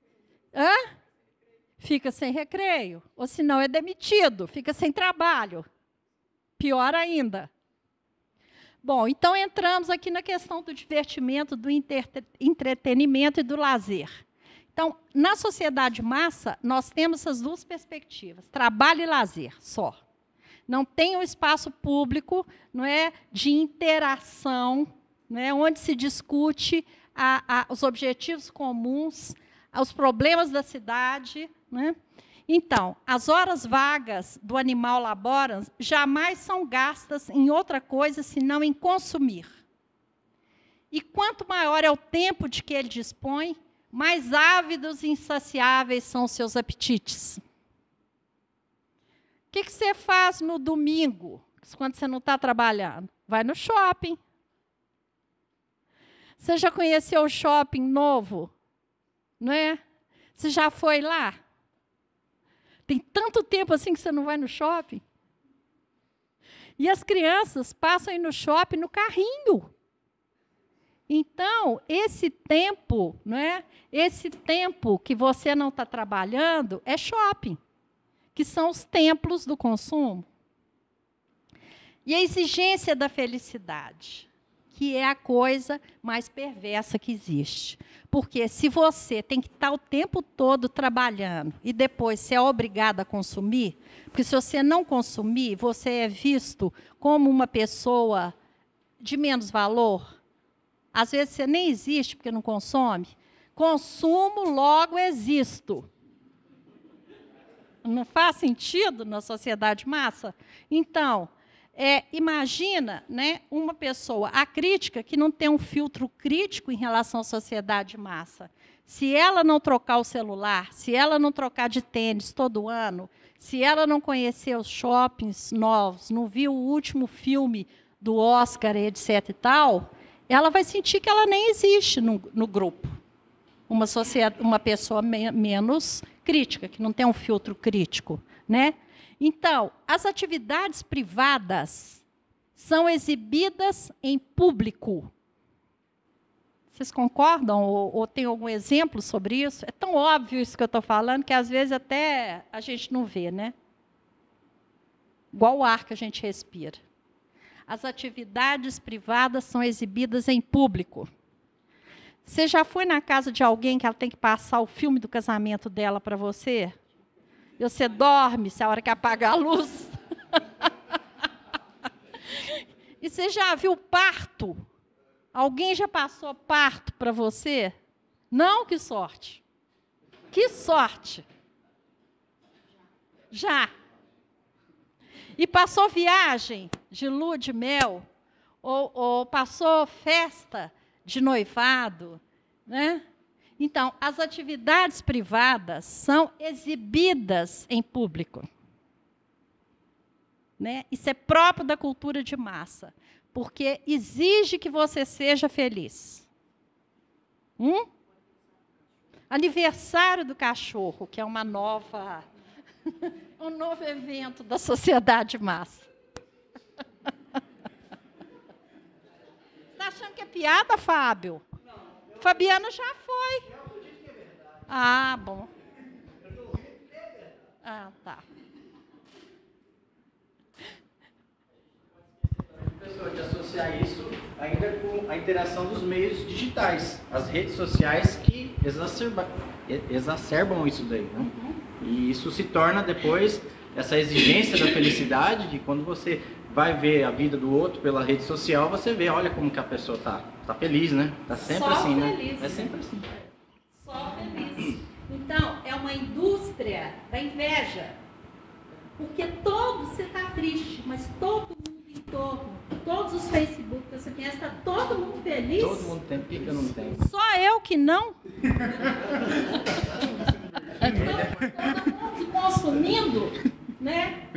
Fica sem recreio, ou se não é demitido, fica sem trabalho. Pior ainda. Bom, então entramos aqui na questão do divertimento, do entretenimento e do lazer. Então, na sociedade de massa, nós temos essas duas perspectivas, trabalho e lazer, só. Não tem um espaço público, não é, de interação, né, onde se discute os objetivos comuns, os problemas da cidade. Né? Então, as horas vagas do animal laborans jamais são gastas em outra coisa senão em consumir. E quanto maior é o tempo de que ele dispõe, mais ávidos e insaciáveis são os seus apetites. O que você faz no domingo, quando você não está trabalhando? Vai no shopping. Você já conheceu o shopping novo? Não é? Você já foi lá? Tem tanto tempo assim que você não vai no shopping. E as crianças passam aí no shopping no carrinho. Então, esse tempo, não é? Esse tempo que você não está trabalhando é shopping, que são os templos do consumo. E a exigência da felicidade, que é a coisa mais perversa que existe. Porque se você tem que estar o tempo todo trabalhando e depois você é obrigado a consumir, porque se você não consumir, você é visto como uma pessoa de menos valor. Às vezes você nem existe porque não consome. Consumo, logo existo. Não faz sentido na sociedade massa? Então, imagina, né, uma pessoa acrítica que não tem um filtro crítico em relação à sociedade massa. Se ela não trocar o celular, se ela não trocar de tênis todo ano, se ela não conhecer os shoppings novos, não viu o último filme do Oscar, etc. e tal, ela vai sentir que ela nem existe no grupo. Uma pessoa menos crítica, que não tem um filtro crítico, né? Então, as atividades privadas são exibidas em público. Vocês concordam ou tem algum exemplo sobre isso? É tão óbvio isso que eu estou falando que, às vezes, até a gente não vê, né? Igual o ar que a gente respira. As atividades privadas são exibidas em público. Você já foi na casa de alguém que ela tem que passar o filme do casamento dela para você? E você dorme, se a hora que apagar a luz. E você já viu parto? Alguém já passou parto para você? Não? Que sorte. Que sorte. Já. E passou viagem de lua de mel? Ou passou festa de noivado? Né? Então, as atividades privadas são exibidas em público. Né? Isso é próprio da cultura de massa, porque exige que você seja feliz. Aniversário do cachorro, que é um novo evento da sociedade massa. Está achando que é piada, Fábio? Fabiana já foi. Ah, bom. Ah, tá. Professor, de associar isso ainda com a interação dos meios digitais, as redes sociais que exacerbam isso daí, né? E isso se torna depois essa exigência da felicidade, de quando você vai ver a vida do outro pela rede social, você vê, olha como que a pessoa tá feliz, né? Tá sempre só assim, feliz. né? É sempre assim. Só feliz. Então, é uma indústria da inveja. Porque você está triste, mas todo mundo em torno, todos os Facebook que você conhece, está todo mundo feliz. Todo mundo tem, por que eu não tenho? Só eu que não? Todo mundo consumindo, né?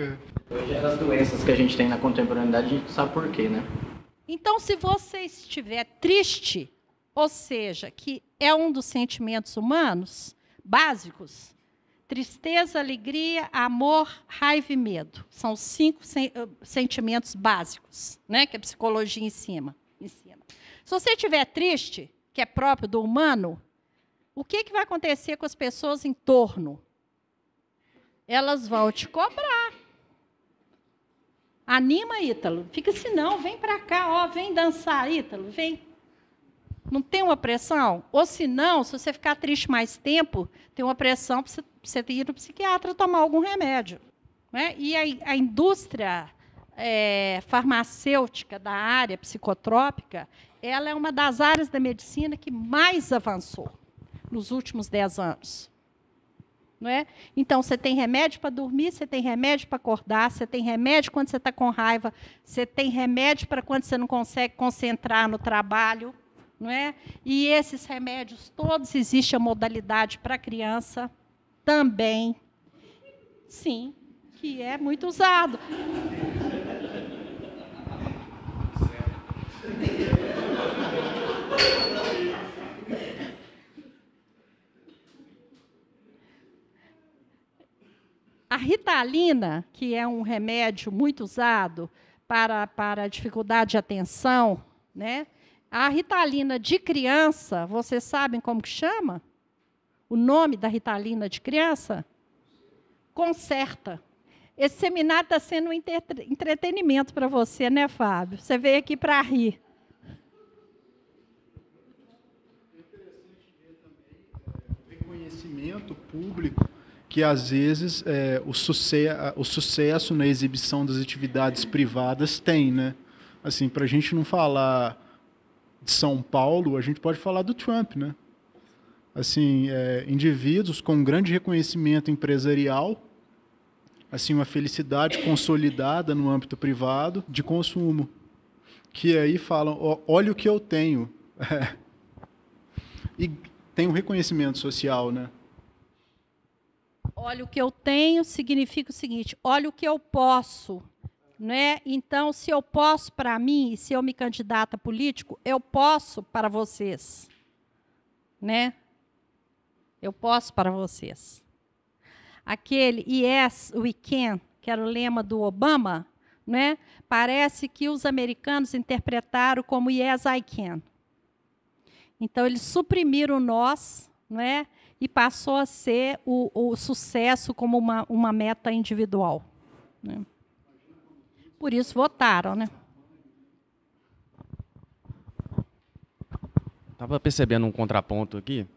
Hoje é das doenças que a gente tem na contemporaneidade, a gente sabe por quê, né? Então, se você estiver triste, ou seja, que é um dos sentimentos humanos básicos, tristeza, alegria, amor, raiva e medo. São os 5 sentimentos básicos, né, que a psicologia ensina. Se você estiver triste, que é próprio do humano, o que vai acontecer com as pessoas em torno? Elas vão te cobrar. Anima, Ítalo. Fica assim, não, vem para cá, ó, vem dançar, Ítalo, vem. Não tem uma pressão? Ou se não, se você ficar triste mais tempo, tem uma pressão para você ir no psiquiatra tomar algum remédio. Né? E a indústria farmacêutica da área psicotrópica, ela é uma das áreas da medicina que mais avançou nos últimos 10 anos. Não é? Então, você tem remédio para dormir, você tem remédio para acordar, você tem remédio quando você está com raiva, você tem remédio para quando você não consegue concentrar no trabalho. Não é? E esses remédios todos, existe a modalidade para criança também. Sim, que é muito usado. A Ritalina, que é um remédio muito usado para a dificuldade de atenção, né? A Ritalina de criança, vocês sabem como que chama? O nome da Ritalina de criança? Concerta. Esse seminário está sendo um entretenimento para você, né, Fábio? Você veio aqui para rir. É interessante ver também o reconhecimento público que, às vezes, o sucesso na exibição das atividades privadas tem, né? Assim, para a gente não falar de São Paulo, a gente pode falar do Trump, né? Assim, indivíduos com grande reconhecimento empresarial, assim, uma felicidade consolidada no âmbito privado de consumo, que aí falam, olha o que eu tenho. E tem um reconhecimento social, né? Olha o que eu tenho significa o seguinte, olha o que eu posso. Né? Então, se eu posso para mim, e se eu me candidato a político, eu posso para vocês. Né? Eu posso para vocês. Aquele yes, we can, que era o lema do Obama, né? Parece que os americanos interpretaram como yes, I can. Então, eles suprimiram o nós, né? E passou a ser o sucesso como uma meta individual. Né? Por isso votaram, né? Estava percebendo um contraponto aqui.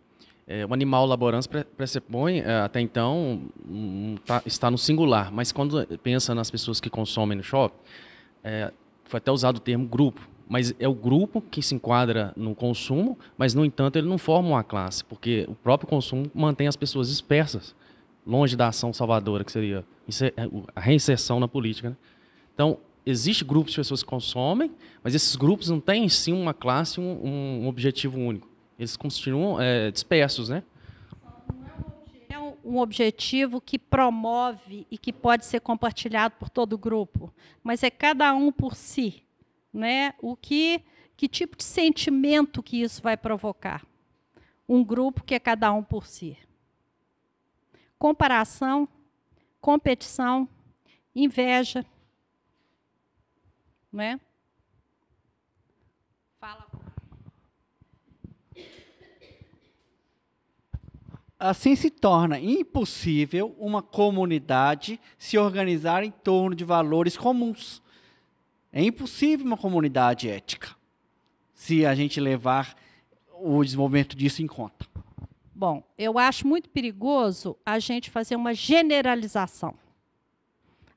O animal laborans pressupõe, até então, está no singular, mas quando pensa nas pessoas que consomem no shopping, foi até usado o termo grupo, mas é o grupo que se enquadra no consumo, mas, no entanto, ele não forma uma classe, porque o próprio consumo mantém as pessoas dispersas, longe da ação salvadora, que seria a reinserção na política, né? Então, existe grupos de pessoas que consomem, mas esses grupos não têm em si uma classe, um objetivo único. Eles continuam dispersos, né? É um objetivo que promove e que pode ser compartilhado por todo o grupo, mas é cada um por si, né? Que tipo de sentimento que isso vai provocar? Um grupo que é cada um por si. Comparação, competição, inveja. Não é? Fala. Assim se torna impossível uma comunidade se organizar em torno de valores comuns. É impossível uma comunidade ética, se a gente levar o desenvolvimento disso em conta. Bom, eu acho muito perigoso a gente fazer uma generalização.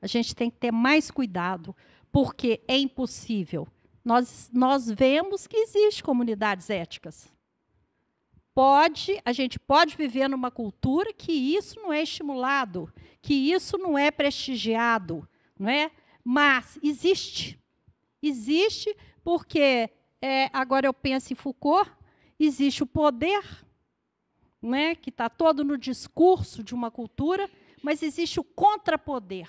A gente tem que ter mais cuidado, porque é impossível. Nós vemos que existem comunidades éticas. A gente pode viver numa cultura que isso não é estimulado, que isso não é prestigiado, não é? Mas existe. Existe porque, agora eu penso em Foucault, existe o poder, né, que está todo no discurso de uma cultura, mas existe o contrapoder.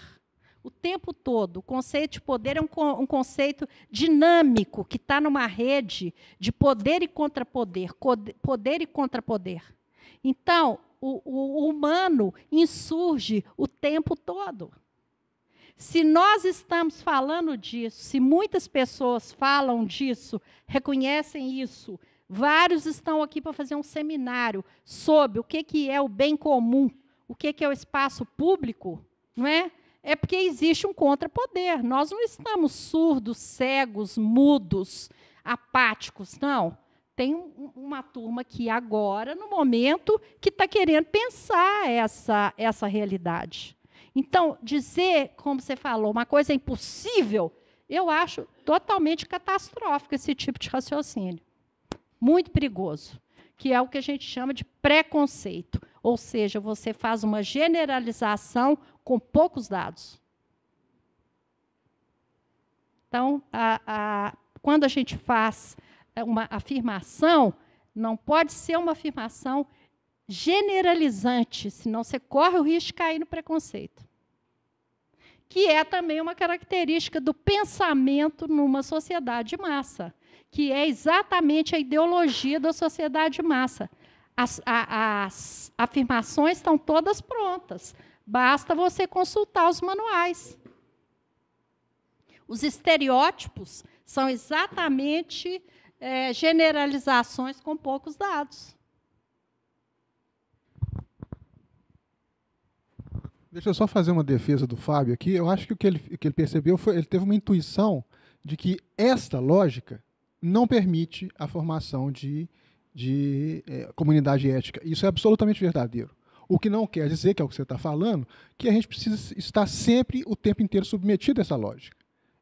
O tempo todo, o conceito de poder é um conceito dinâmico, que está numa rede de poder e contrapoder, poder e contrapoder. Então, o humano insurge o tempo todo. Se nós estamos falando disso, se muitas pessoas falam disso, reconhecem isso, vários estão aqui para fazer um seminário sobre o que é o bem comum, o que é o espaço público, não é? É porque existe um contrapoder. Nós não estamos surdos, cegos, mudos, apáticos, não. Tem uma turma que agora, no momento, que está querendo pensar essa realidade. Então, dizer, como você falou, uma coisa é impossível, eu acho totalmente catastrófico esse tipo de raciocínio. Muito perigoso, que é o que a gente chama de preconceito. Ou seja, você faz uma generalização com poucos dados. Então, quando a gente faz uma afirmação, não pode ser uma afirmação generalizante, senão você corre o risco de cair no preconceito. Que é também uma característica do pensamento numa sociedade de massa, que é exatamente a ideologia da sociedade de massa. As afirmações estão todas prontas. Basta você consultar os manuais. Os estereótipos são exatamente generalizações com poucos dados. Deixa eu só fazer uma defesa do Fábio aqui. Eu acho que o que ele percebeu foi, ele teve uma intuição de que esta lógica não permite a formação de comunidade ética. Isso é absolutamente verdadeiro. O que não quer dizer, que é o que você está falando, que a gente precisa estar sempre, o tempo inteiro, submetido a essa lógica.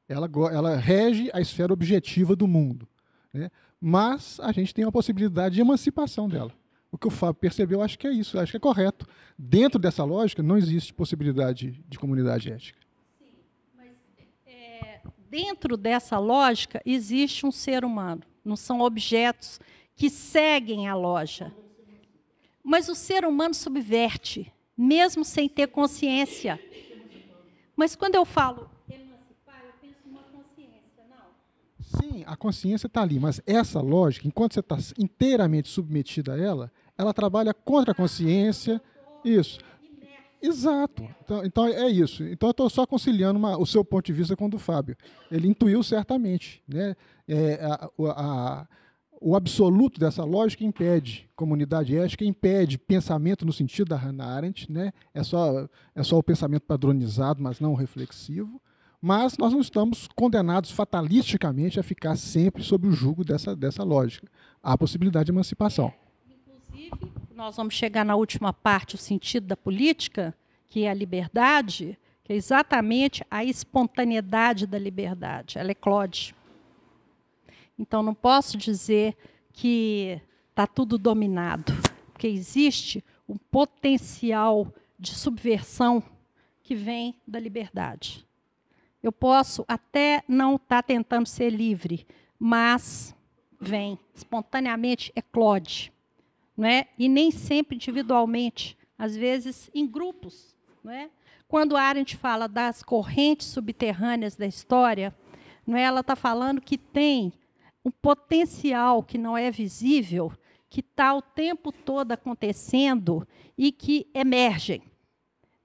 Ela rege a esfera objetiva do mundo, né? Mas a gente tem uma possibilidade de emancipação dela. O que o Fábio percebeu, acho que é isso, acho que é correto. Dentro dessa lógica, não existe possibilidade de comunidade ética. Sim, mas dentro dessa lógica existe um ser humano, não são objetos que seguem a lógica. Mas o ser humano subverte, mesmo sem ter consciência. Mas quando eu falo emancipar, eu penso numa consciência, não? Sim, a consciência está ali, mas essa lógica, enquanto você está inteiramente submetida a ela, ela trabalha contra a consciência. Isso. Exato. Então é isso. Então eu estou só conciliando o seu ponto de vista com o do Fábio. Ele intuiu certamente, né? O absoluto dessa lógica impede comunidade ética, impede pensamento no sentido da Hannah Arendt, né? É só o pensamento padronizado, mas não reflexivo. Mas nós não estamos condenados fatalisticamente a ficar sempre sob o jugo dessa lógica. Há possibilidade de emancipação. Inclusive, nós vamos chegar na última parte, o sentido da política, que é a liberdade, que é exatamente a espontaneidade da liberdade. Ela eclode. Então, não posso dizer que está tudo dominado, porque existe um potencial de subversão que vem da liberdade. Eu posso até não estar tentando ser livre, mas vem, espontaneamente eclode. Não é? E nem sempre individualmente, às vezes em grupos. Não é? Quando a Arendt fala das correntes subterrâneas da história, não é? Ela está falando que tem um potencial que não é visível, que está o tempo todo acontecendo e que emergem.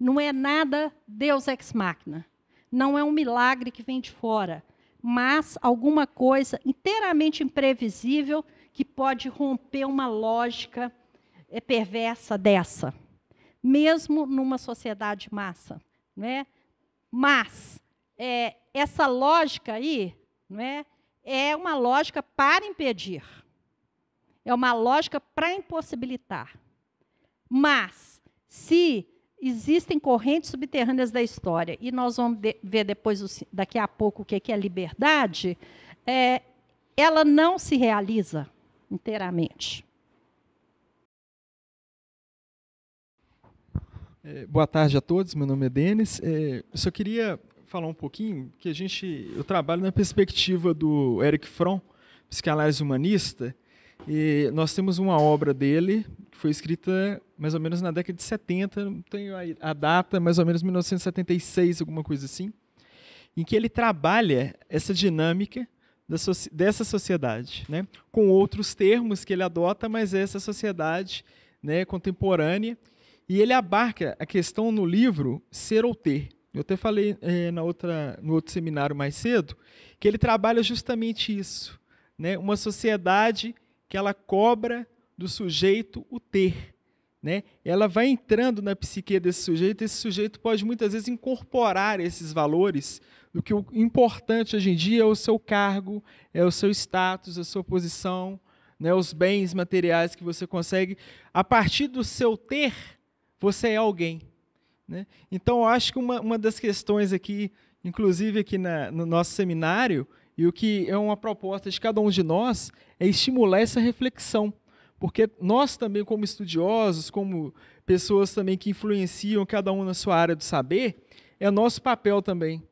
Não é nada Deus ex machina, não é um milagre que vem de fora, mas alguma coisa inteiramente imprevisível que pode romper uma lógica perversa dessa, mesmo numa sociedade massa. Não é? Mas essa lógica aí, não é uma lógica para impedir, é uma lógica para impossibilitar. Mas, se existem correntes subterrâneas da história, e nós vamos ver depois, daqui a pouco, o que é a liberdade, ela não se realiza inteiramente. Boa tarde a todos, meu nome é Denis. Eu só queria falar um pouquinho que eu trabalho na perspectiva do Erich Fromm, psicanálise humanista, e nós temos uma obra dele que foi escrita mais ou menos na década de 70, não tenho a data, mais ou menos 1976, alguma coisa assim, em que ele trabalha essa dinâmica dessa sociedade, né, com outros termos que ele adota, mas essa sociedade, né, contemporânea, e ele abarca a questão no livro Ser ou Ter. Eu até falei no outro seminário mais cedo, que ele trabalha justamente isso, né? Uma sociedade que ela cobra do sujeito o ter. Né? Ela vai entrando na psique desse sujeito, esse sujeito pode muitas vezes incorporar esses valores, do que o importante hoje em dia é o seu cargo, é o seu status, a sua posição, né? Os bens materiais que você consegue. A partir do seu ter, você é alguém. Né? Então, eu acho que uma das questões aqui, inclusive aqui no nosso seminário, e o que é uma proposta de cada um de nós, é estimular essa reflexão. Porque nós também, como estudiosos, como pessoas também que influenciam cada um na sua área do saber, é nosso papel também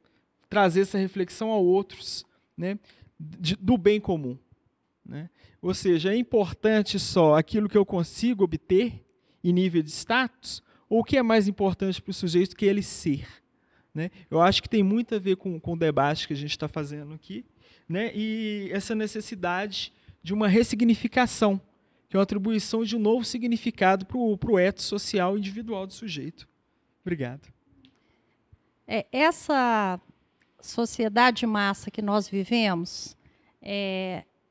trazer essa reflexão a outros, né? Do bem comum. Né? Ou seja, é importante só aquilo que eu consigo obter em nível de status, ou o que é mais importante para o sujeito que ele ser? Né? Eu acho que tem muito a ver com o debate que a gente está fazendo aqui, né? E essa necessidade de uma ressignificação, que é uma atribuição de um novo significado para o ethos social individual do sujeito. Obrigado. Essa sociedade massa que nós vivemos,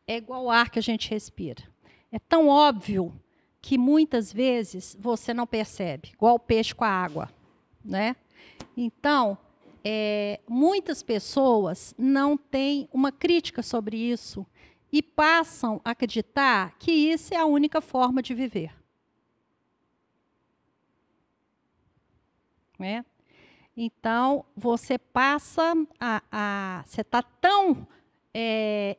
é igual o ar que a gente respira. É tão óbvio que muitas vezes você não percebe, igual o peixe com a água, né? Então, muitas pessoas não têm uma crítica sobre isso e passam a acreditar que isso é a única forma de viver. Né? Então, você passa você está tão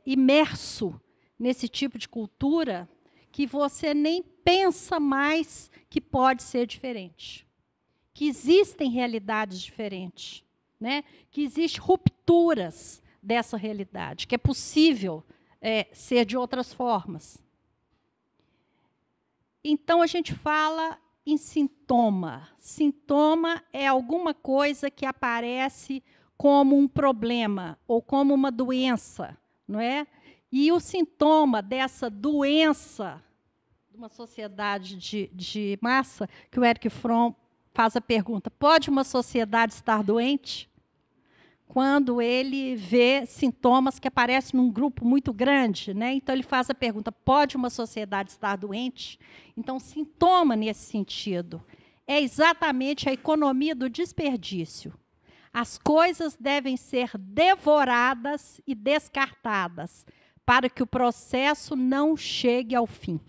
imerso nesse tipo de cultura que você nem pensa mais que pode ser diferente, que existem realidades diferentes, né? Que existem rupturas dessa realidade, que é possível ser de outras formas. Então, a gente fala em sintoma. Sintoma é alguma coisa que aparece como um problema ou como uma doença, não é? E o sintoma dessa doença de uma sociedade de massa, que o Erich Fromm faz a pergunta, pode uma sociedade estar doente? Quando ele vê sintomas que aparecem num grupo muito grande, né? Então ele faz a pergunta, pode uma sociedade estar doente? Então, sintoma nesse sentido é exatamente a economia do desperdício. As coisas devem ser devoradas e descartadas para que o processo não chegue ao fim.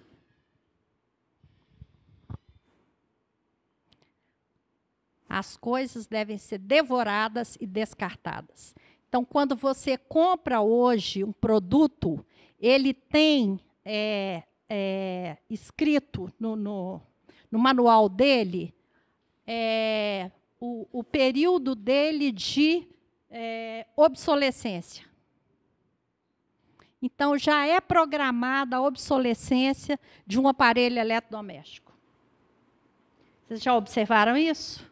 As coisas devem ser devoradas e descartadas. Então, quando você compra hoje um produto, ele tem escrito no manual dele o período dele de obsolescência. Então, já é programada a obsolescência de um aparelho eletrodoméstico. Vocês já observaram isso?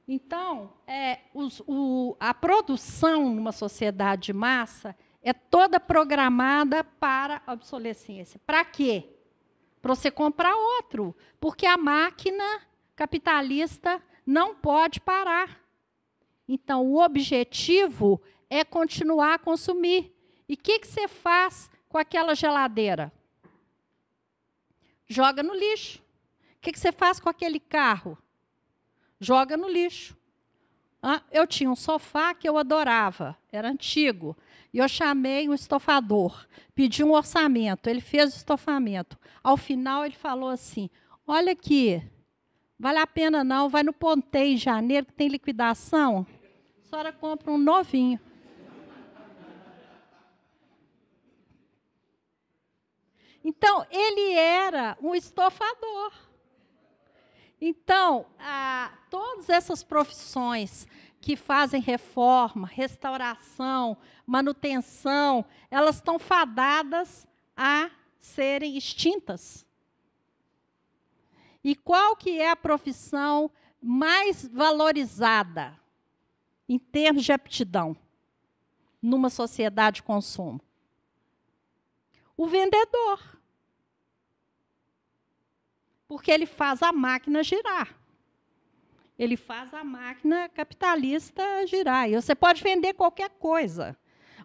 Então, a produção numa sociedade de massa é toda programada para a obsolescência. Para quê? Para você comprar outro. Porque a máquina capitalista não pode parar. Então, o objetivo é continuar a consumir. E o que você faz com aquela geladeira? Joga no lixo. O que você faz com aquele carro? Joga no lixo. Eu tinha um sofá que eu adorava, era antigo. E eu chamei um estofador, pedi um orçamento, ele fez o estofamento. Ao final, ele falou assim, olha aqui, vale a pena não, vai no Pontei em janeiro, que tem liquidação, a senhora compra um novinho. Então, ele era um estofador. Então, todas essas profissões que fazem reforma, restauração, manutenção, elas estão fadadas a serem extintas. E qual que é a profissão mais valorizada em termos de aptidão numa sociedade de consumo? O vendedor. Porque ele faz a máquina girar. Ele faz a máquina capitalista girar. E você pode vender qualquer coisa.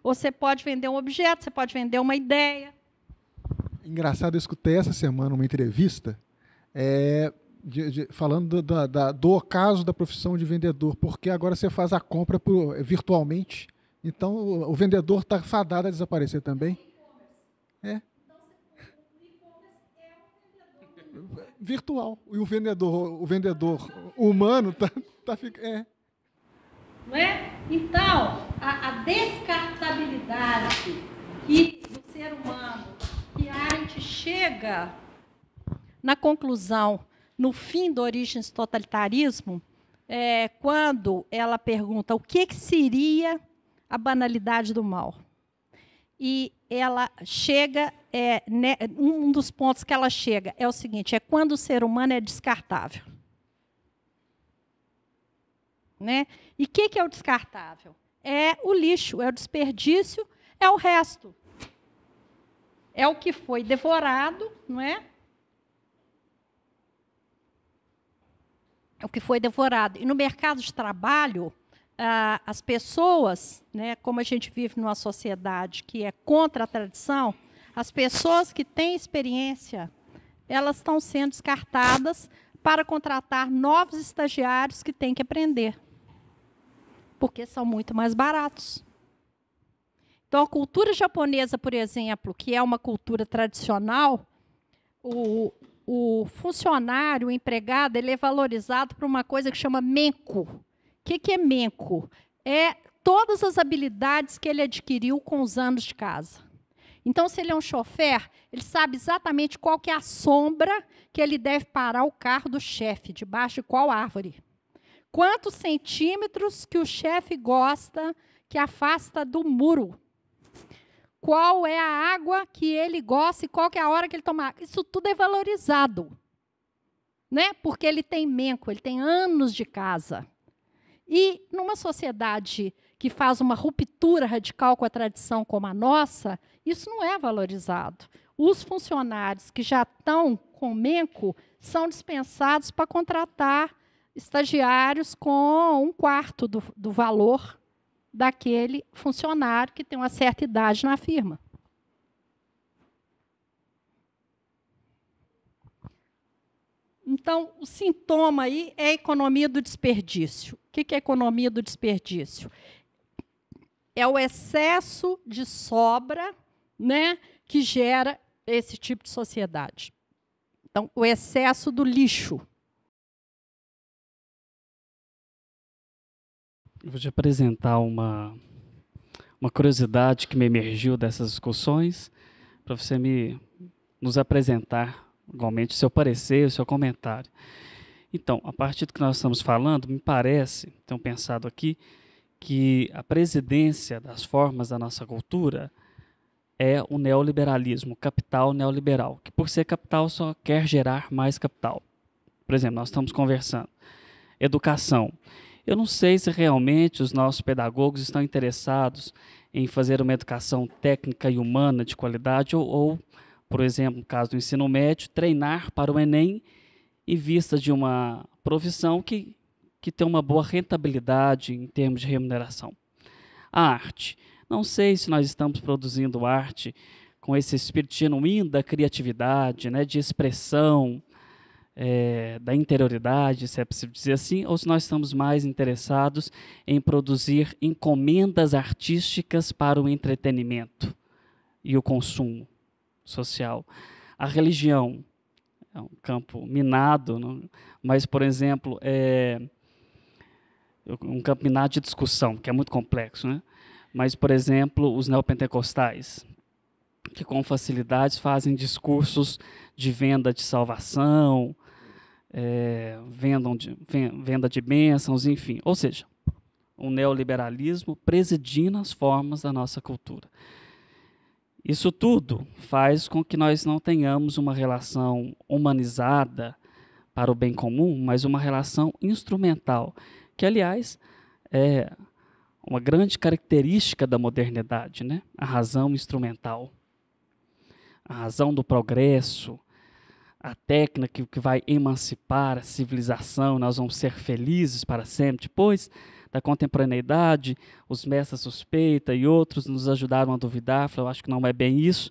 Você pode vender um objeto, você pode vender uma ideia. Engraçado, eu escutei essa semana uma entrevista falando do ocaso da profissão de vendedor, porque agora você faz a compra virtualmente, então o vendedor está fadado a desaparecer também. Virtual. E o vendedor humano tá ficando. Não é? Então, a descartabilidade do ser humano, que a Arendt chega na conclusão, no fim do Origens do Totalitarismo, quando ela pergunta o que seria a banalidade do mal. E ela chega, um dos pontos que ela chega é o seguinte, quando o ser humano é descartável. Né? E o que é o descartável? É o lixo, é o desperdício, é o resto. É o que foi devorado, não é? É o que foi devorado. E no mercado de trabalho, as pessoas, né, como a gente vive numa sociedade que é contra a tradição, as pessoas que têm experiência, elas estão sendo descartadas para contratar novos estagiários que têm que aprender, porque são muito mais baratos. Então, a cultura japonesa, por exemplo, que é uma cultura tradicional, o funcionário, o empregado, ele é valorizado por uma coisa que chama menko. O que é menko? É todas as habilidades que ele adquiriu com os anos de casa. Então, se ele é um chofer, ele sabe exatamente qual que é a sombra que ele deve parar o carro do chefe, debaixo de qual árvore. Quantos centímetros que o chefe gosta que afasta do muro. Qual é a água que ele gosta e qual que é a hora que ele toma. Isso tudo é valorizado, né? Porque ele tem menko, ele tem anos de casa. E numa sociedade que faz uma ruptura radical com a tradição como a nossa, isso não é valorizado. Os funcionários que já estão com menko são dispensados para contratar estagiários com 1/4 do valor daquele funcionário que tem uma certa idade na firma. Então, o sintoma aí é a economia do desperdício. O que é a economia do desperdício? É o excesso de sobra, né, que gera esse tipo de sociedade. Então, o excesso do lixo. Eu vou te apresentar uma curiosidade que me emergiu dessas discussões, para você nos apresentar, igualmente, o seu parecer, o seu comentário. Então, a partir do que nós estamos falando, me parece, tenho pensado aqui, que a presidência das formas da nossa cultura é o neoliberalismo, o capital neoliberal, que por ser capital só quer gerar mais capital. Por exemplo, nós estamos conversando. Educação. Eu não sei se realmente os nossos pedagogos estão interessados em fazer uma educação técnica e humana de qualidade ou por exemplo, no caso do ensino médio, treinar para o Enem em vista de uma profissão que tem uma boa rentabilidade em termos de remuneração. A arte. Não sei se nós estamos produzindo arte com esse espírito genuíno da criatividade, né, de expressão, da interioridade, se é possível dizer assim, ou se nós estamos mais interessados em produzir encomendas artísticas para o entretenimento e o consumo social. A religião é um campo minado, não? Mas, por exemplo, um campo minado de discussão, que é muito complexo, né? Mas, por exemplo, os neopentecostais, que com facilidade fazem discursos de venda de salvação, venda de bênçãos, enfim. Ou seja, o neoliberalismo presidindo as formas da nossa cultura. Isso tudo faz com que nós não tenhamos uma relação humanizada para o bem comum, mas uma relação instrumental, que, aliás, é uma grande característica da modernidade, né? A razão instrumental, a razão do progresso, a técnica que vai emancipar a civilização, nós vamos ser felizes para sempre. Depois da contemporaneidade, os mestres suspeita e outros nos ajudaram a duvidar, falaram, eu acho que não é bem isso.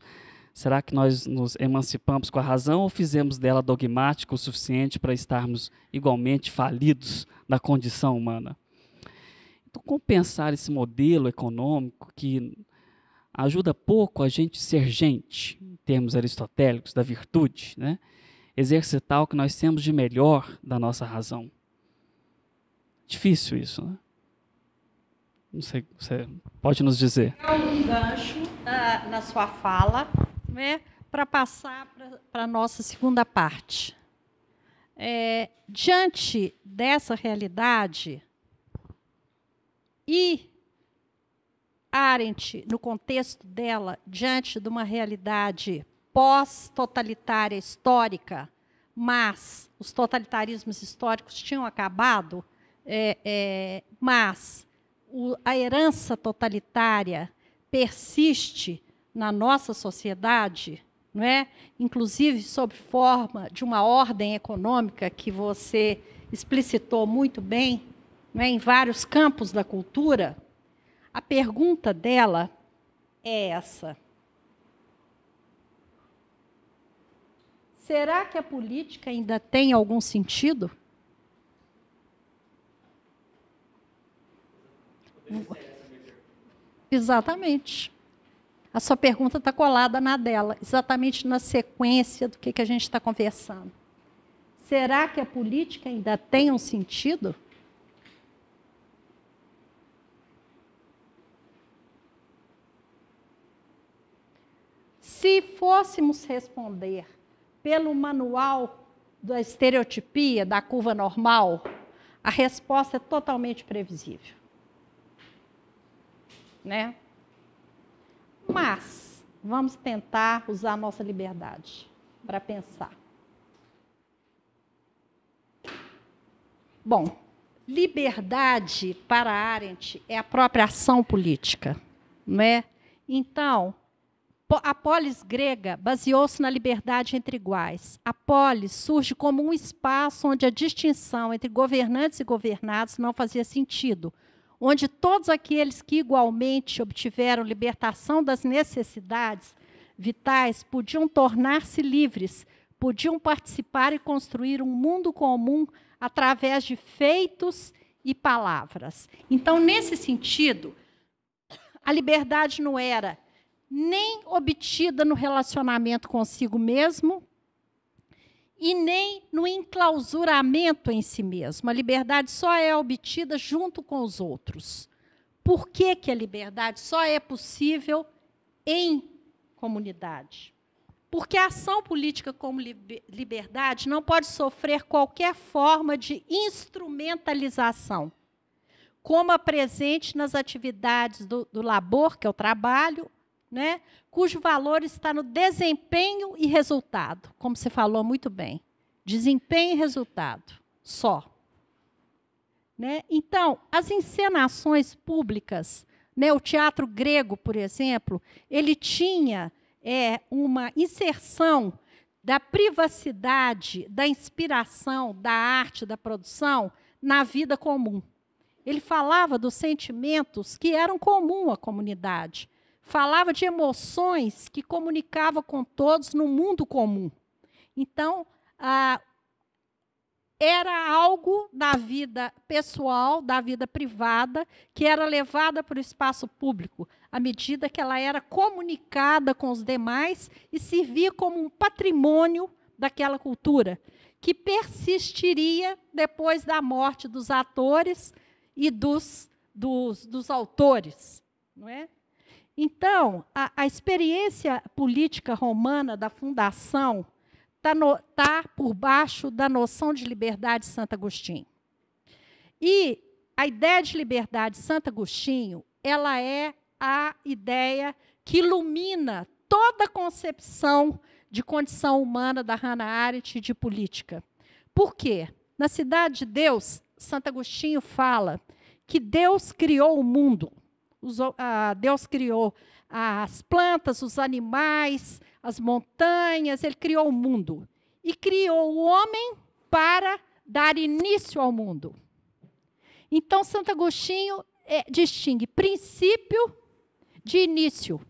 Será que nós nos emancipamos com a razão ou fizemos dela dogmática o suficiente para estarmos igualmente falidos na condição humana? Então, como pensar esse modelo econômico que ajuda pouco a gente ser gente, em termos aristotélicos, da virtude, né? Exercitar o que nós temos de melhor da nossa razão. Difícil isso, né? Não sei, você pode nos dizer. Um gancho na sua fala, né, para passar para a nossa segunda parte. Diante dessa realidade, e Arendt, no contexto dela, diante de uma realidade pós-totalitária histórica, mas os totalitarismos históricos tinham acabado, mas a herança totalitária persiste na nossa sociedade, não é? Inclusive sob forma de uma ordem econômica que você explicitou muito bem, né, em vários campos da cultura, a pergunta dela é essa: será que a política ainda tem algum sentido? Exatamente. A sua pergunta está colada na dela, exatamente na sequência do que a gente está conversando. Será que a política ainda tem um sentido? Se fôssemos responder pelo manual da estereotipia, da curva normal, a resposta é totalmente previsível, né? Mas vamos tentar usar a nossa liberdade para pensar. Bom, liberdade para Arendt é a própria ação política, né? Então, a polis grega baseou-se na liberdade entre iguais. A polis surge como um espaço onde a distinção entre governantes e governados não fazia sentido, onde todos aqueles que igualmente obtiveram libertação das necessidades vitais podiam tornar-se livres, podiam participar e construir um mundo comum através de feitos e palavras. Então, nesse sentido, a liberdade não era nem obtida no relacionamento consigo mesmo e nem no enclausuramento em si mesmo. A liberdade só é obtida junto com os outros. Por que a liberdade só é possível em comunidade? Porque a ação política como liberdade não pode sofrer qualquer forma de instrumentalização, como a presente nas atividades do labor, que é o trabalho, né, cujo valor está no desempenho e resultado, como você falou muito bem. Desempenho e resultado, só. Né? Então, as encenações públicas, né, o teatro grego, por exemplo, ele tinha uma inserção da privacidade, da inspiração, da arte, da produção na vida comum. Ele falava dos sentimentos que eram comuns à comunidade. Falava de emoções que comunicava com todos no mundo comum. Então, era algo da vida pessoal, da vida privada, que era levada para o espaço público, à medida que ela era comunicada com os demais e servia como um patrimônio daquela cultura, que persistiria depois da morte dos atores e dos autores. Não é? Então, a experiência política romana da fundação está por baixo da noção de liberdade de Santo Agostinho. E a ideia de liberdade de Santo Agostinho, ela é a ideia que ilumina toda a concepção de condição humana da Hannah Arendt e de política. Por quê? Na Cidade de Deus, Santo Agostinho fala que Deus criou o mundo. Deus criou as plantas, os animais, as montanhas, ele criou o mundo. E criou o homem para dar início ao mundo. Então, Santo Agostinho distingue princípio de início.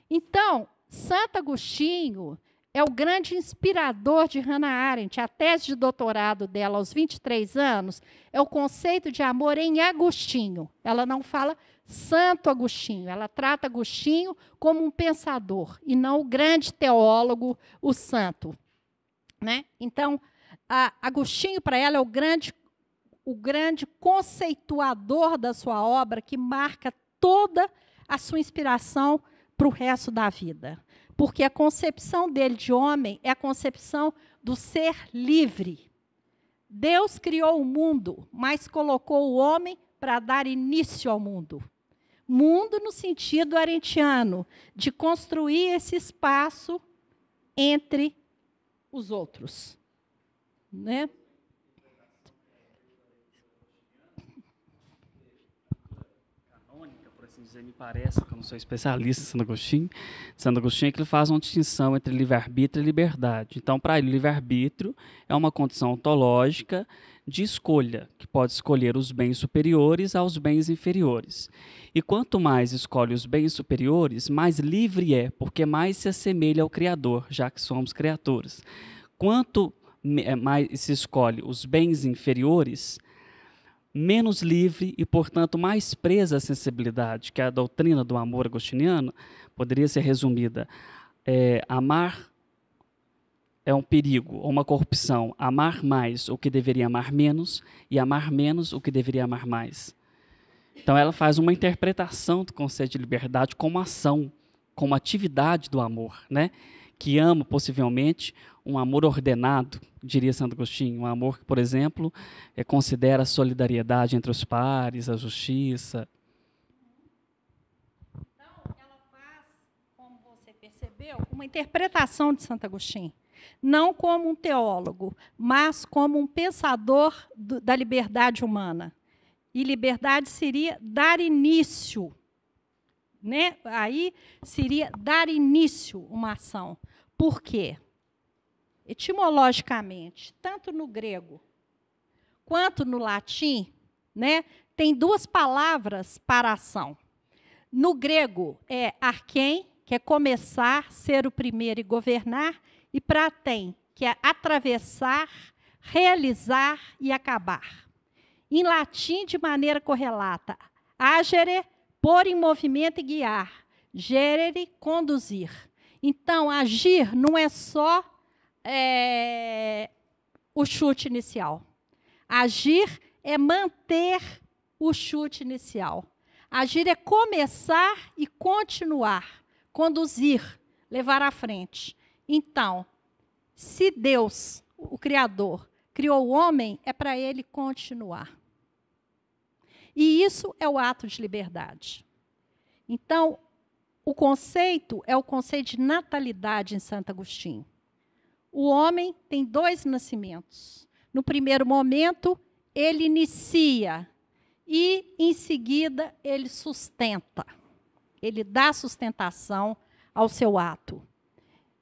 Então, Santo Agostinho é o grande inspirador de Hannah Arendt. A tese de doutorado dela, aos 23 anos, é o conceito de amor em Agostinho. Ela não fala Santo Agostinho, ela trata Agostinho como um pensador, e não o grande teólogo, o santo. Né? Então, Agostinho, para ela, é o grande conceituador da sua obra, que marca toda a sua inspiração para o resto da vida. Porque a concepção dele de homem é a concepção do ser livre. Deus criou o mundo, mas colocou o homem para dar início ao mundo. Mundo no sentido arendtiano, de construir esse espaço entre os outros. Né? Me parece, que eu não sou especialista em Santo Agostinho, é que ele faz uma distinção entre livre-arbítrio e liberdade. Então, para ele, livre-arbítrio é uma condição ontológica de escolha, que pode escolher os bens superiores aos bens inferiores. E quanto mais escolhe os bens superiores, mais livre é, porque mais se assemelha ao Criador, já que somos criaturas. Quanto mais se escolhe os bens inferiores, menos livre e, portanto, mais presa à sensibilidade, que a doutrina do amor agostiniano poderia ser resumida. Amar é um perigo, ou uma corrupção. Amar mais o que deveria amar menos, e amar menos o que deveria amar mais. Então, ela faz uma interpretação do conceito de liberdade como ação, como atividade do amor, né? Que ama, possivelmente, um amor ordenado, diria Santo Agostinho, um amor que, por exemplo, considera a solidariedade entre os pares, a justiça. Então, ela faz, como você percebeu, uma interpretação de Santo Agostinho, não como um teólogo, mas como um pensador da liberdade humana. E liberdade seria dar início, né? Aí seria dar início uma ação. Por quê? Etimologicamente, tanto no grego quanto no latim, né, tem duas palavras para ação. No grego é arquém, que é começar, ser o primeiro e governar, e pratem, que é atravessar, realizar e acabar. Em latim, de maneira correlata, agere, pôr em movimento e guiar, gerere, conduzir. Então, agir não é só o chute inicial. Agir é manter o chute inicial. Agir é começar e continuar, conduzir, levar à frente. Então, se Deus, o Criador, criou o homem, é para ele continuar. E isso é o ato de liberdade. Então, o conceito é o conceito de natalidade em Santo Agostinho. O homem tem dois nascimentos. No primeiro momento, ele inicia e, em seguida, ele sustenta. Ele dá sustentação ao seu ato.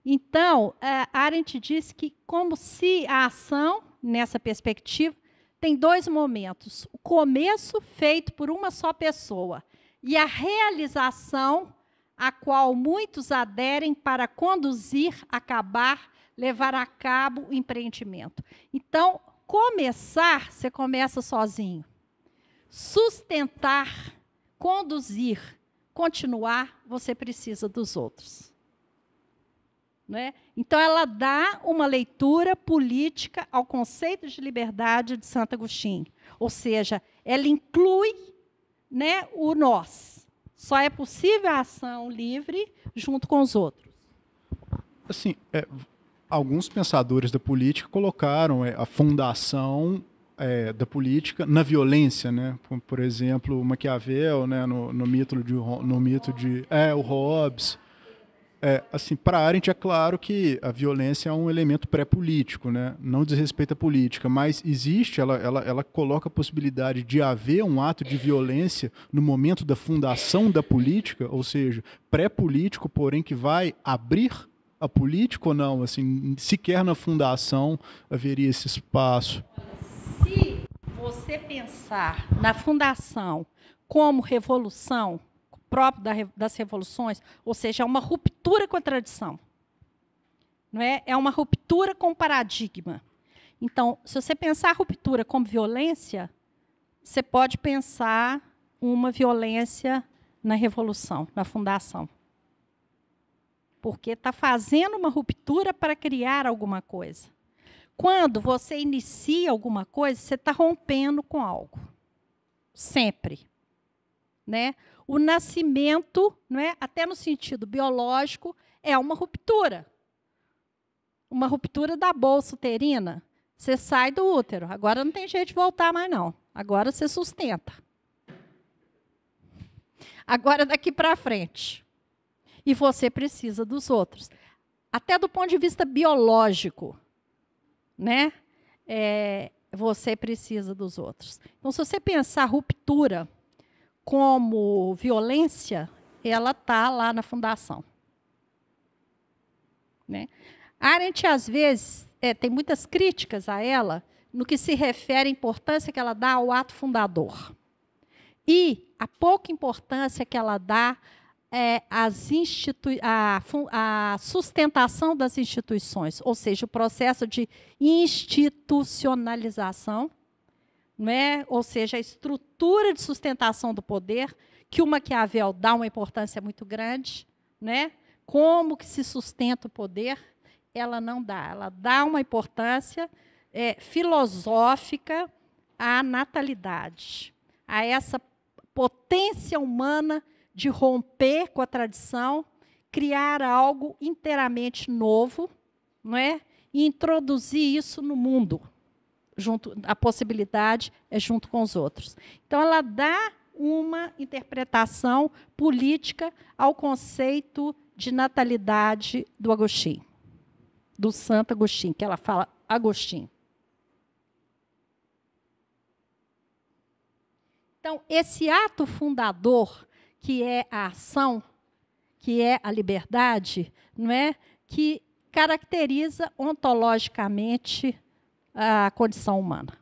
Então, Arendt diz que, como se a ação, nessa perspectiva, tem dois momentos. O começo, feito por uma só pessoa, e a realização, a qual muitos aderem para conduzir, acabar, levar a cabo o empreendimento. Então, começar, você começa sozinho. Sustentar, conduzir, continuar, você precisa dos outros. Né? Então, ela dá uma leitura política ao conceito de liberdade de Santo Agostinho. Ou seja, ela inclui, né, o nós. Só é possível a ação livre junto com os outros. Assim, alguns pensadores da política colocaram a fundação da política na violência, né? Por exemplo, Maquiavel, né, no mito de o Hobbes. Assim, para Arendt é claro que a violência é um elemento pré-político, né? Não diz respeito à política, mas existe, ela coloca a possibilidade de haver um ato de violência no momento da fundação da política, ou seja, pré-político, porém que vai abrir a política ou não? Assim, sequer na fundação haveria esse espaço. Se você pensar na fundação como revolução, próprio das revoluções, ou seja, é uma ruptura com a tradição. Não é? É uma ruptura com o paradigma. Então, se você pensar a ruptura como violência, você pode pensar uma violência na revolução, na fundação. Porque está fazendo uma ruptura para criar alguma coisa. Quando você inicia alguma coisa, você está rompendo com algo. Sempre. Né? O nascimento, não é? Até no sentido biológico, é uma ruptura. Uma ruptura da bolsa uterina. Você sai do útero. Agora não tem jeito de voltar mais, não. Agora você sustenta. Agora daqui para frente. E você precisa dos outros. Até do ponto de vista biológico, né? Você precisa dos outros. Então, se você pensar ruptura como violência, ela está lá na fundação. Né? Arendt, às vezes, tem muitas críticas a ela, no que se refere à importância que ela dá ao ato fundador. E a pouca importância que ela dá à sustentação das instituições, ou seja, o processo de institucionalização, não é? Ou seja, a estrutura de sustentação do poder, que o Maquiavel dá uma importância muito grande, né? Como que se sustenta o poder, ela não dá. Ela dá uma importância filosófica à natalidade, a essa potência humana de romper com a tradição, criar algo inteiramente novo, não é? E introduzir isso no mundo. A possibilidade é junto com os outros. Então, ela dá uma interpretação política ao conceito de natalidade do Agostinho, do Santo Agostinho, que ela fala Agostinho. Então, esse ato fundador, que é a ação, que é a liberdade, não é? Que caracteriza ontologicamente a condição humana.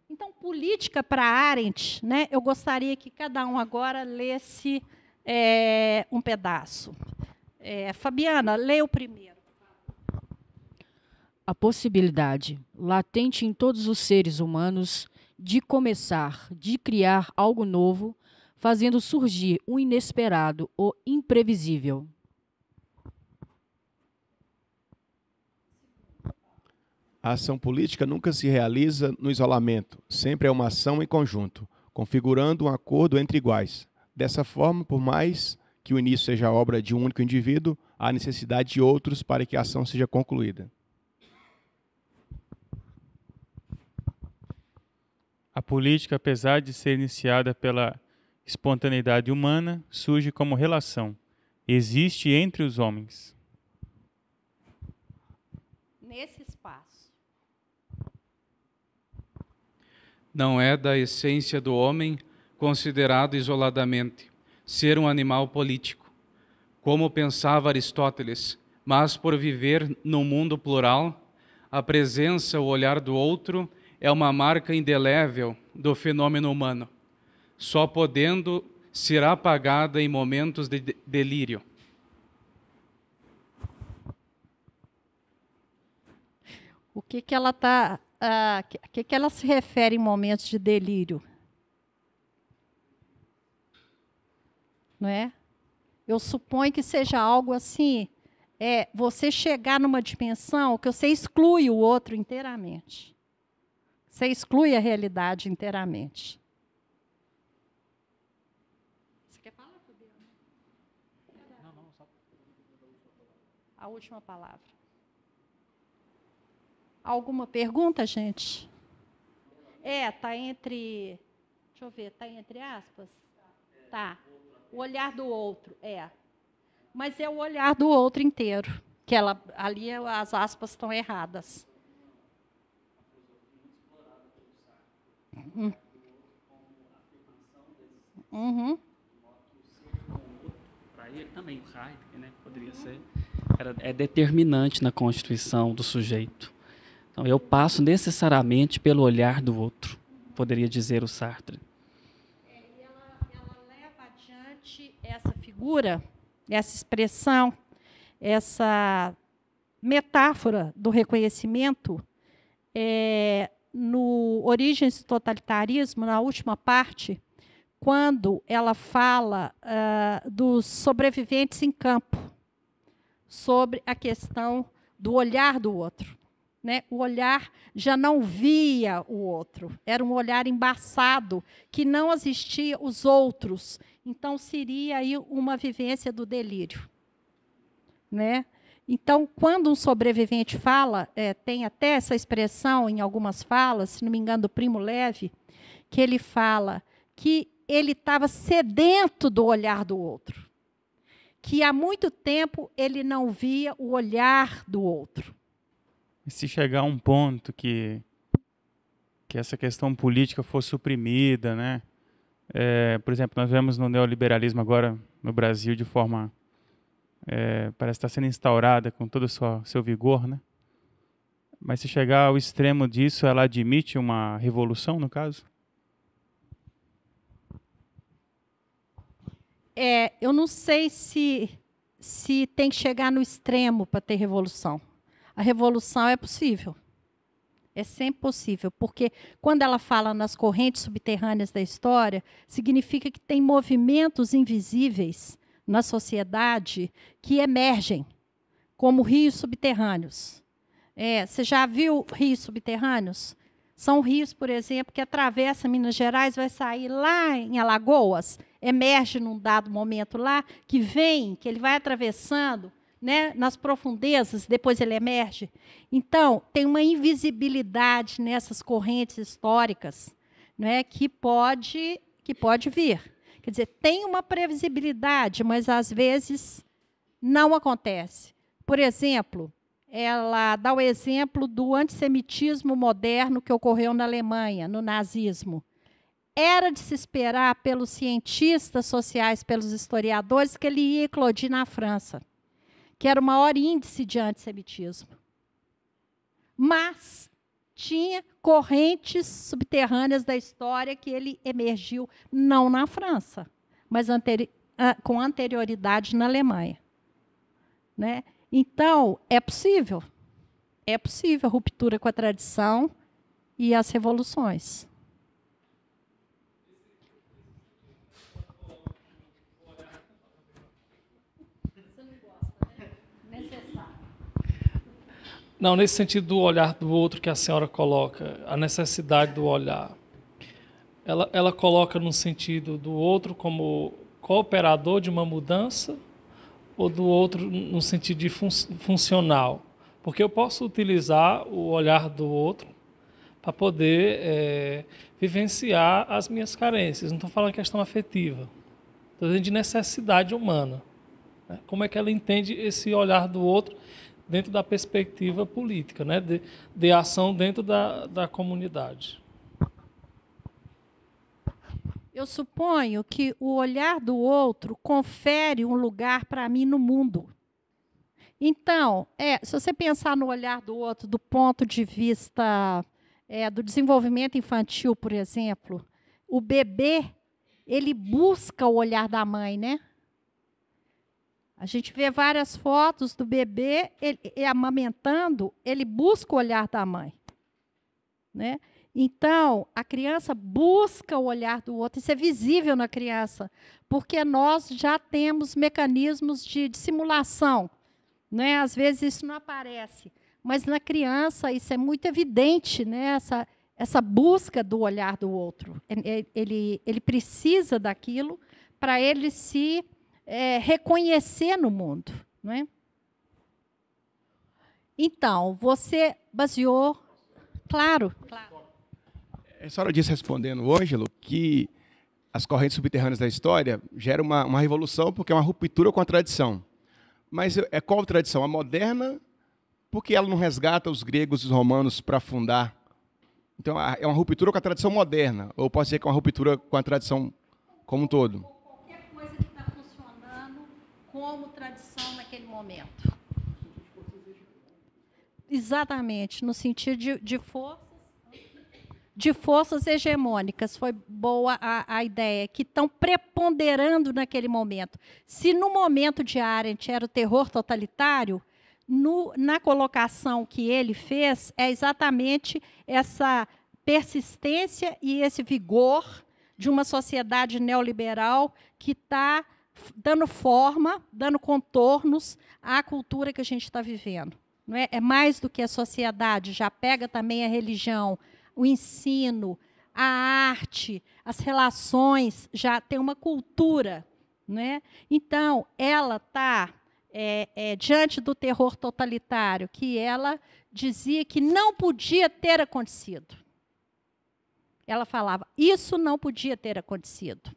Então, política para Arendt, né? Eu gostaria que cada um agora lesse um pedaço. Fabiana, lê o primeiro. A possibilidade, latente em todos os seres humanos, de começar, de criar algo novo, fazendo surgir o inesperado, o imprevisível. A ação política nunca se realiza no isolamento, sempre é uma ação em conjunto, configurando um acordo entre iguais. Dessa forma, por mais que o início seja obra de um único indivíduo, há necessidade de outros para que a ação seja concluída. A política, apesar de ser iniciada pela espontaneidade humana, surge como relação. Existe entre os homens. Nesse espaço. Não é da essência do homem, considerado isoladamente, ser um animal político, como pensava Aristóteles, mas por viver num mundo plural, a presença, o olhar do outro é uma marca indelével do fenômeno humano, só podendo ser apagada em momentos de delírio. O que ela está, que ela se refere em momentos de delírio? Não é? Eu suponho que seja algo assim, você chegar numa dimensão que você exclui o outro inteiramente. Você exclui a realidade inteiramente. Você quer falar, Fabiana? Não, só a última palavra. Alguma pergunta, gente? Está entre... Deixa eu ver, está entre aspas? Tá. O olhar do outro, Mas é o olhar do outro inteiro. Que ali as aspas estão erradas. Uhum. Para ele também, Heidegger, né, poderia ser, é determinante na constituição do sujeito. Então, eu passo necessariamente pelo olhar do outro, poderia dizer o Sartre. E ela leva adiante essa figura, essa expressão, essa metáfora do reconhecimento no Origens do Totalitarismo, na última parte, quando ela fala dos sobreviventes em campo, sobre a questão do olhar do outro. Né? O olhar já não via o outro, era um olhar embaçado, que não existia os outros. Então, seria aí uma vivência do delírio. Né? Então, quando um sobrevivente fala, tem até essa expressão em algumas falas, se não me engano, do Primo Levi, que ele fala que ele estava sedento do olhar do outro, que há muito tempo ele não via o olhar do outro. E se chegar a um ponto que essa questão política for suprimida, né? Por exemplo, nós vemos no neoliberalismo agora no Brasil de forma parece estar sendo instaurada com todo o seu vigor, né? Mas se chegar ao extremo disso, ela admite uma revolução, no caso? Eu não sei se tem que chegar no extremo para ter revolução. A revolução é possível. É sempre possível, porque quando ela fala nas correntes subterrâneas da história, significa que tem movimentos invisíveis na sociedade que emergem, como rios subterrâneos. Você já viu rios subterrâneos? São rios, por exemplo, que atravessam Minas Gerais, vai sair lá em Alagoas, emerge num dado momento lá, que ele vai atravessando, né, nas profundezas, depois ele emerge. Então, tem uma invisibilidade nessas correntes históricas, né, que pode vir. Quer dizer, tem uma previsibilidade, mas, às vezes, não acontece. Por exemplo, ela dá o exemplo do antissemitismo moderno que ocorreu na Alemanha, no nazismo. Era de se esperar pelos cientistas sociais, pelos historiadores, que ele ia eclodir na França, que era o maior índice de antissemitismo. Mas tinha correntes subterrâneas da história que ele emergiu, não na França, mas com anterioridade na Alemanha. Né? Então, é possível a ruptura com a tradição e as revoluções. Não, nesse sentido do olhar do outro que a senhora coloca, a necessidade do olhar, ela coloca no sentido do outro como cooperador de uma mudança ou do outro no sentido de funcional? Porque eu posso utilizar o olhar do outro para poder vivenciar as minhas carências. Não estou falando de questão afetiva, estou dizendo de necessidade humana. Né? Como é que ela entende esse olhar do outro dentro da perspectiva política, né? de ação dentro da comunidade. Eu suponho que o olhar do outro confere um lugar para mim no mundo. Então, se você pensar no olhar do outro do ponto de vista do desenvolvimento infantil, por exemplo, o bebê, ele busca o olhar da mãe, né? A gente vê várias fotos do bebê ele amamentando, ele busca o olhar da mãe. Né? Então, a criança busca o olhar do outro. Isso é visível na criança, porque nós já temos mecanismos de dissimulação. Né? Às vezes isso não aparece, mas na criança isso é muito evidente, né? Essa busca do olhar do outro. Ele precisa daquilo para ele se reconhecer no mundo. Não é? Então, você baseou... Claro. A senhora disse, respondendo, Ângelo, que as correntes subterrâneas da história geram uma revolução porque é uma ruptura com a tradição. Mas qual tradição? A moderna, porque ela não resgata os gregos e os romanos para fundar. Então, é uma ruptura com a tradição moderna, ou pode ser que é uma ruptura com a tradição como um todo? Qualquer coisa que está funcionando como tradição naquele momento. Exatamente, no sentido de forças hegemônicas. Foi boa a ideia, que estão preponderando naquele momento. Se no momento de Arendt era o terror totalitário, na colocação que ele fez, é exatamente essa persistência e esse vigor de uma sociedade neoliberal que está dando forma, dando contornos à cultura que a gente está vivendo. Não é? É mais do que a sociedade, já pega também a religião, o ensino, a arte, as relações, já tem uma cultura. Né? Então, ela está diante do terror totalitário, que ela dizia que não podia ter acontecido. Ela falava, isso não podia ter acontecido.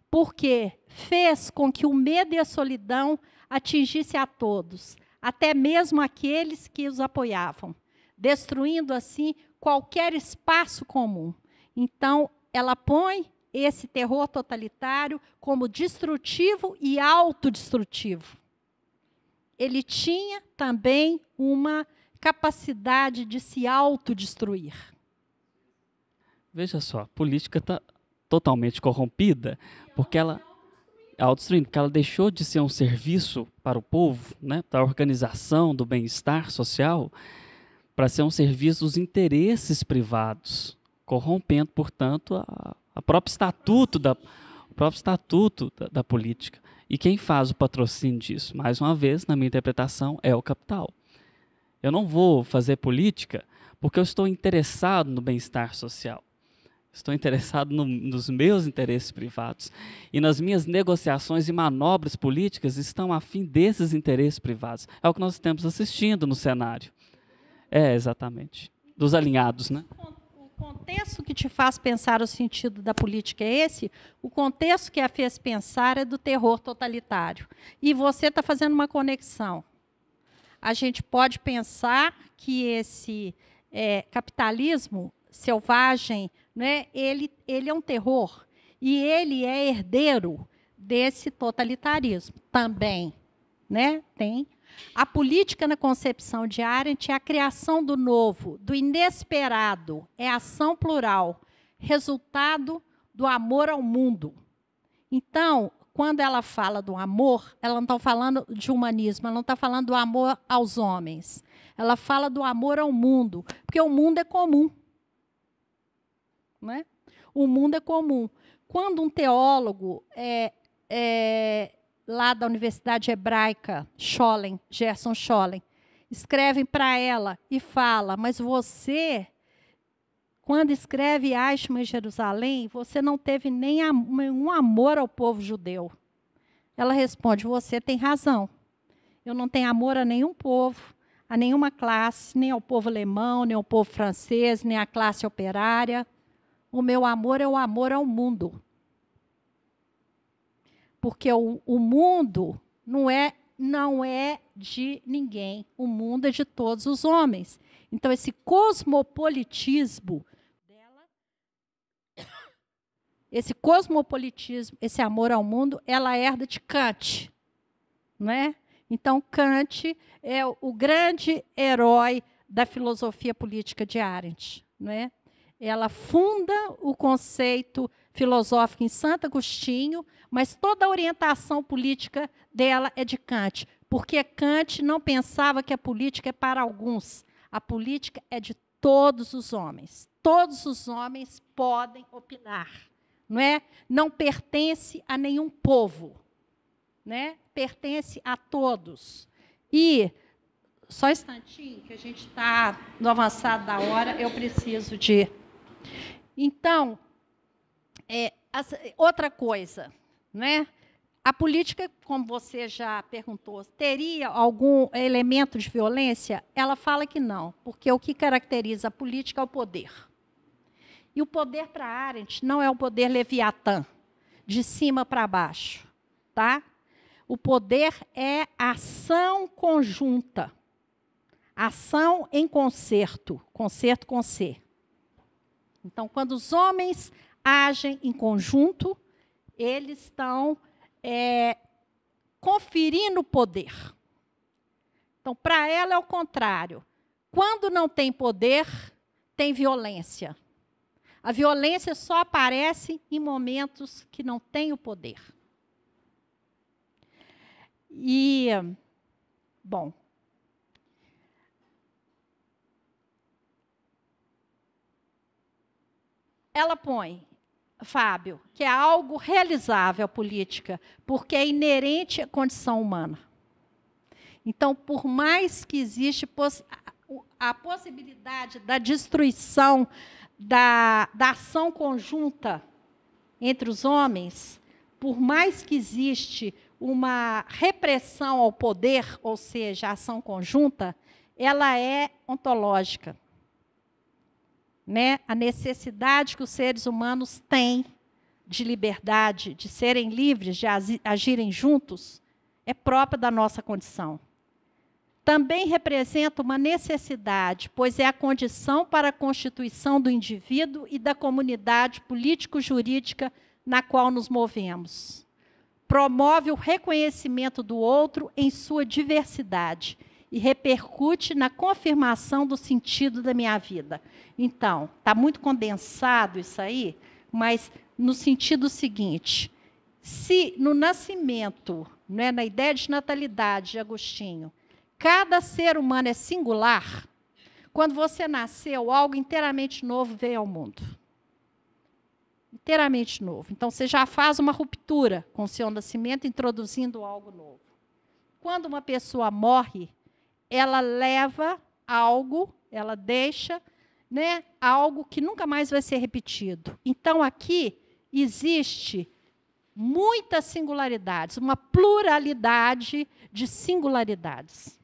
Porque fez com que o medo e a solidão atingisse a todos, até mesmo aqueles que os apoiavam, destruindo, assim, qualquer espaço comum. Então, ela põe esse terror totalitário como destrutivo e autodestrutivo. ele tinha também uma capacidade de se autodestruir. Veja só, a política está totalmente corrompida, porque ela autodestruindo, porque ela deixou de ser um serviço para o povo, né, para a organização do bem-estar social, para ser um serviço dos interesses privados, corrompendo, portanto, o próprio estatuto da política. E quem faz o patrocínio disso? Mais uma vez, na minha interpretação, é o capital. Eu não vou fazer política porque eu estou interessado no bem-estar social. Estou interessado nos meus interesses privados. E nas minhas negociações e manobras políticas estão a fim desses interesses privados. É o que nós estamos assistindo no cenário. Exatamente. Dos alinhados, né? O contexto que te faz pensar o sentido da política é esse, o contexto que a fez pensar é do terror totalitário. E você está fazendo uma conexão. A gente pode pensar que esse capitalismo selvagem, né, ele é um terror, e ele é herdeiro desse totalitarismo também. Né? Tem. A política, na concepção de Arendt, é a criação do novo, do inesperado, é ação plural, resultado do amor ao mundo. Então, quando ela fala do amor, ela não está falando de humanismo, ela não está falando do amor aos homens. Ela fala do amor ao mundo, porque o mundo é comum. Né? O mundo é comum. Quando um teólogo lá da Universidade Hebraica, Gerson Scholem, escrevem para ela e fala, mas você, quando escreve Eichmann em Jerusalém, você não teve nenhum amor ao povo judeu. Ela responde, você tem razão. Eu não tenho amor a nenhum povo, a nenhuma classe, nem ao povo alemão, nem ao povo francês, nem à classe operária. O meu amor é o amor ao mundo. Porque o mundo não é de ninguém. O mundo é de todos os homens. Então, esse cosmopolitismo dela, esse amor ao mundo, ela herda de Kant. Né? Então, Kant é o grande herói da filosofia política de Arendt. Né? Ela funda o conceito filosófico em Santo Agostinho, mas toda a orientação política dela é de Kant, porque Kant não pensava que a política é para alguns. A política é de todos os homens. Todos os homens podem opinar. Não é? Não pertence a nenhum povo. Né? Pertence a todos. E, só um instantinho, que a gente está no avançado da hora, eu preciso de... Então, outra coisa, né? A política, como você já perguntou, teria algum elemento de violência? Ela fala que não, porque o que caracteriza a política é o poder. E o poder para Arendt não é o poder leviatã, de cima para baixo. Tá? O poder é ação conjunta, ação em concerto, concerto com C. Então, quando os homens agem em conjunto, eles estão conferindo poder. Então, para ela é o contrário. Quando não tem poder, tem violência. A violência só aparece em momentos que não tem o poder. E, bom... Ela põe, Fábio, que é algo realizável a política, porque é inerente à condição humana. Então, por mais que existe a possibilidade da destruição da ação conjunta entre os homens, por mais que existe uma repressão ao poder, ou seja, a ação conjunta, ela é ontológica. Né? A necessidade que os seres humanos têm de liberdade, de serem livres, de agirem juntos, é própria da nossa condição. Também representa uma necessidade, pois é a condição para a constituição do indivíduo e da comunidade político-jurídica na qual nos movemos. promove o reconhecimento do outro em sua diversidade e repercute na confirmação do sentido da minha vida. Então, está muito condensado isso aí, mas no sentido seguinte: se no nascimento, né, na ideia de natalidade de Agostinho, cada ser humano é singular, quando você nasceu, algo inteiramente novo veio ao mundo. Inteiramente novo. Então, você já faz uma ruptura com o seu nascimento, introduzindo algo novo. Quando uma pessoa morre, ela leva algo, ela deixa, né, algo que nunca mais vai ser repetido. Então, aqui existe muitas singularidades, uma pluralidade de singularidades,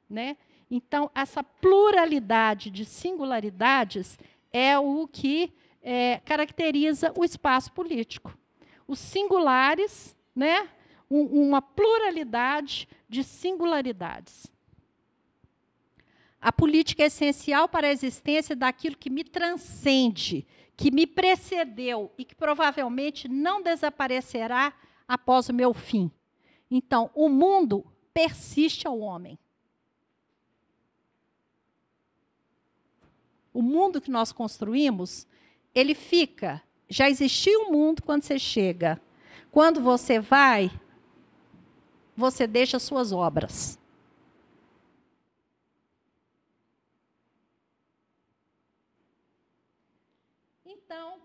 né? Então, essa pluralidade de singularidades é o que caracteriza o espaço político. Os singulares, né? Uma pluralidade de singularidades. A política é essencial para a existência daquilo que me transcende, que me precedeu e que provavelmente não desaparecerá após o meu fim. Então, o mundo persiste ao homem. O mundo que nós construímos, ele fica. Já existia um mundo quando você chega. Quando você vai, você deixa suas obras. Então,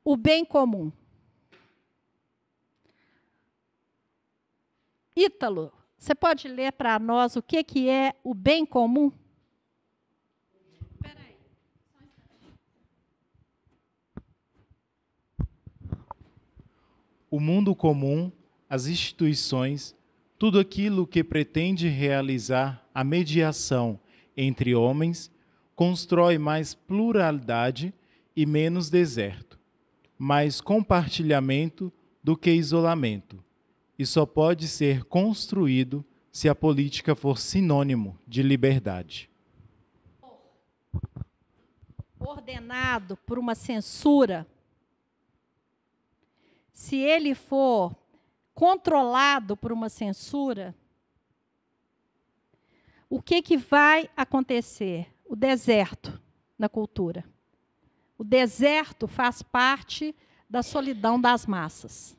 o bem comum. Ítalo, você pode ler para nós o que é o bem comum? O mundo comum, as instituições, tudo aquilo que pretende realizar a mediação entre homens, constrói mais pluralidade e menos deserto, mais compartilhamento do que isolamento, e só pode ser construído se a política for sinônimo de liberdade. Ordenado por uma censura, se ele for controlado por uma censura, o que vai acontecer? O deserto na cultura. O deserto faz parte da solidão das massas.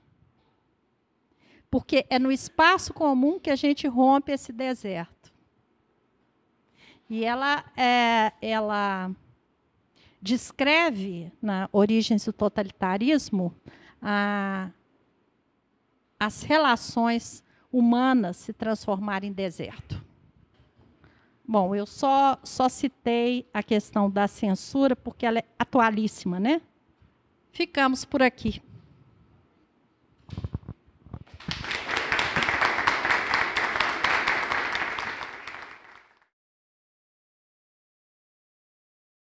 Porque é no espaço comum que a gente rompe esse deserto. E ela descreve, na Origens do Totalitarismo, as relações humanas se transformarem em deserto. Bom, eu só citei a questão da censura porque ela é atualíssima, né? Ficamos por aqui.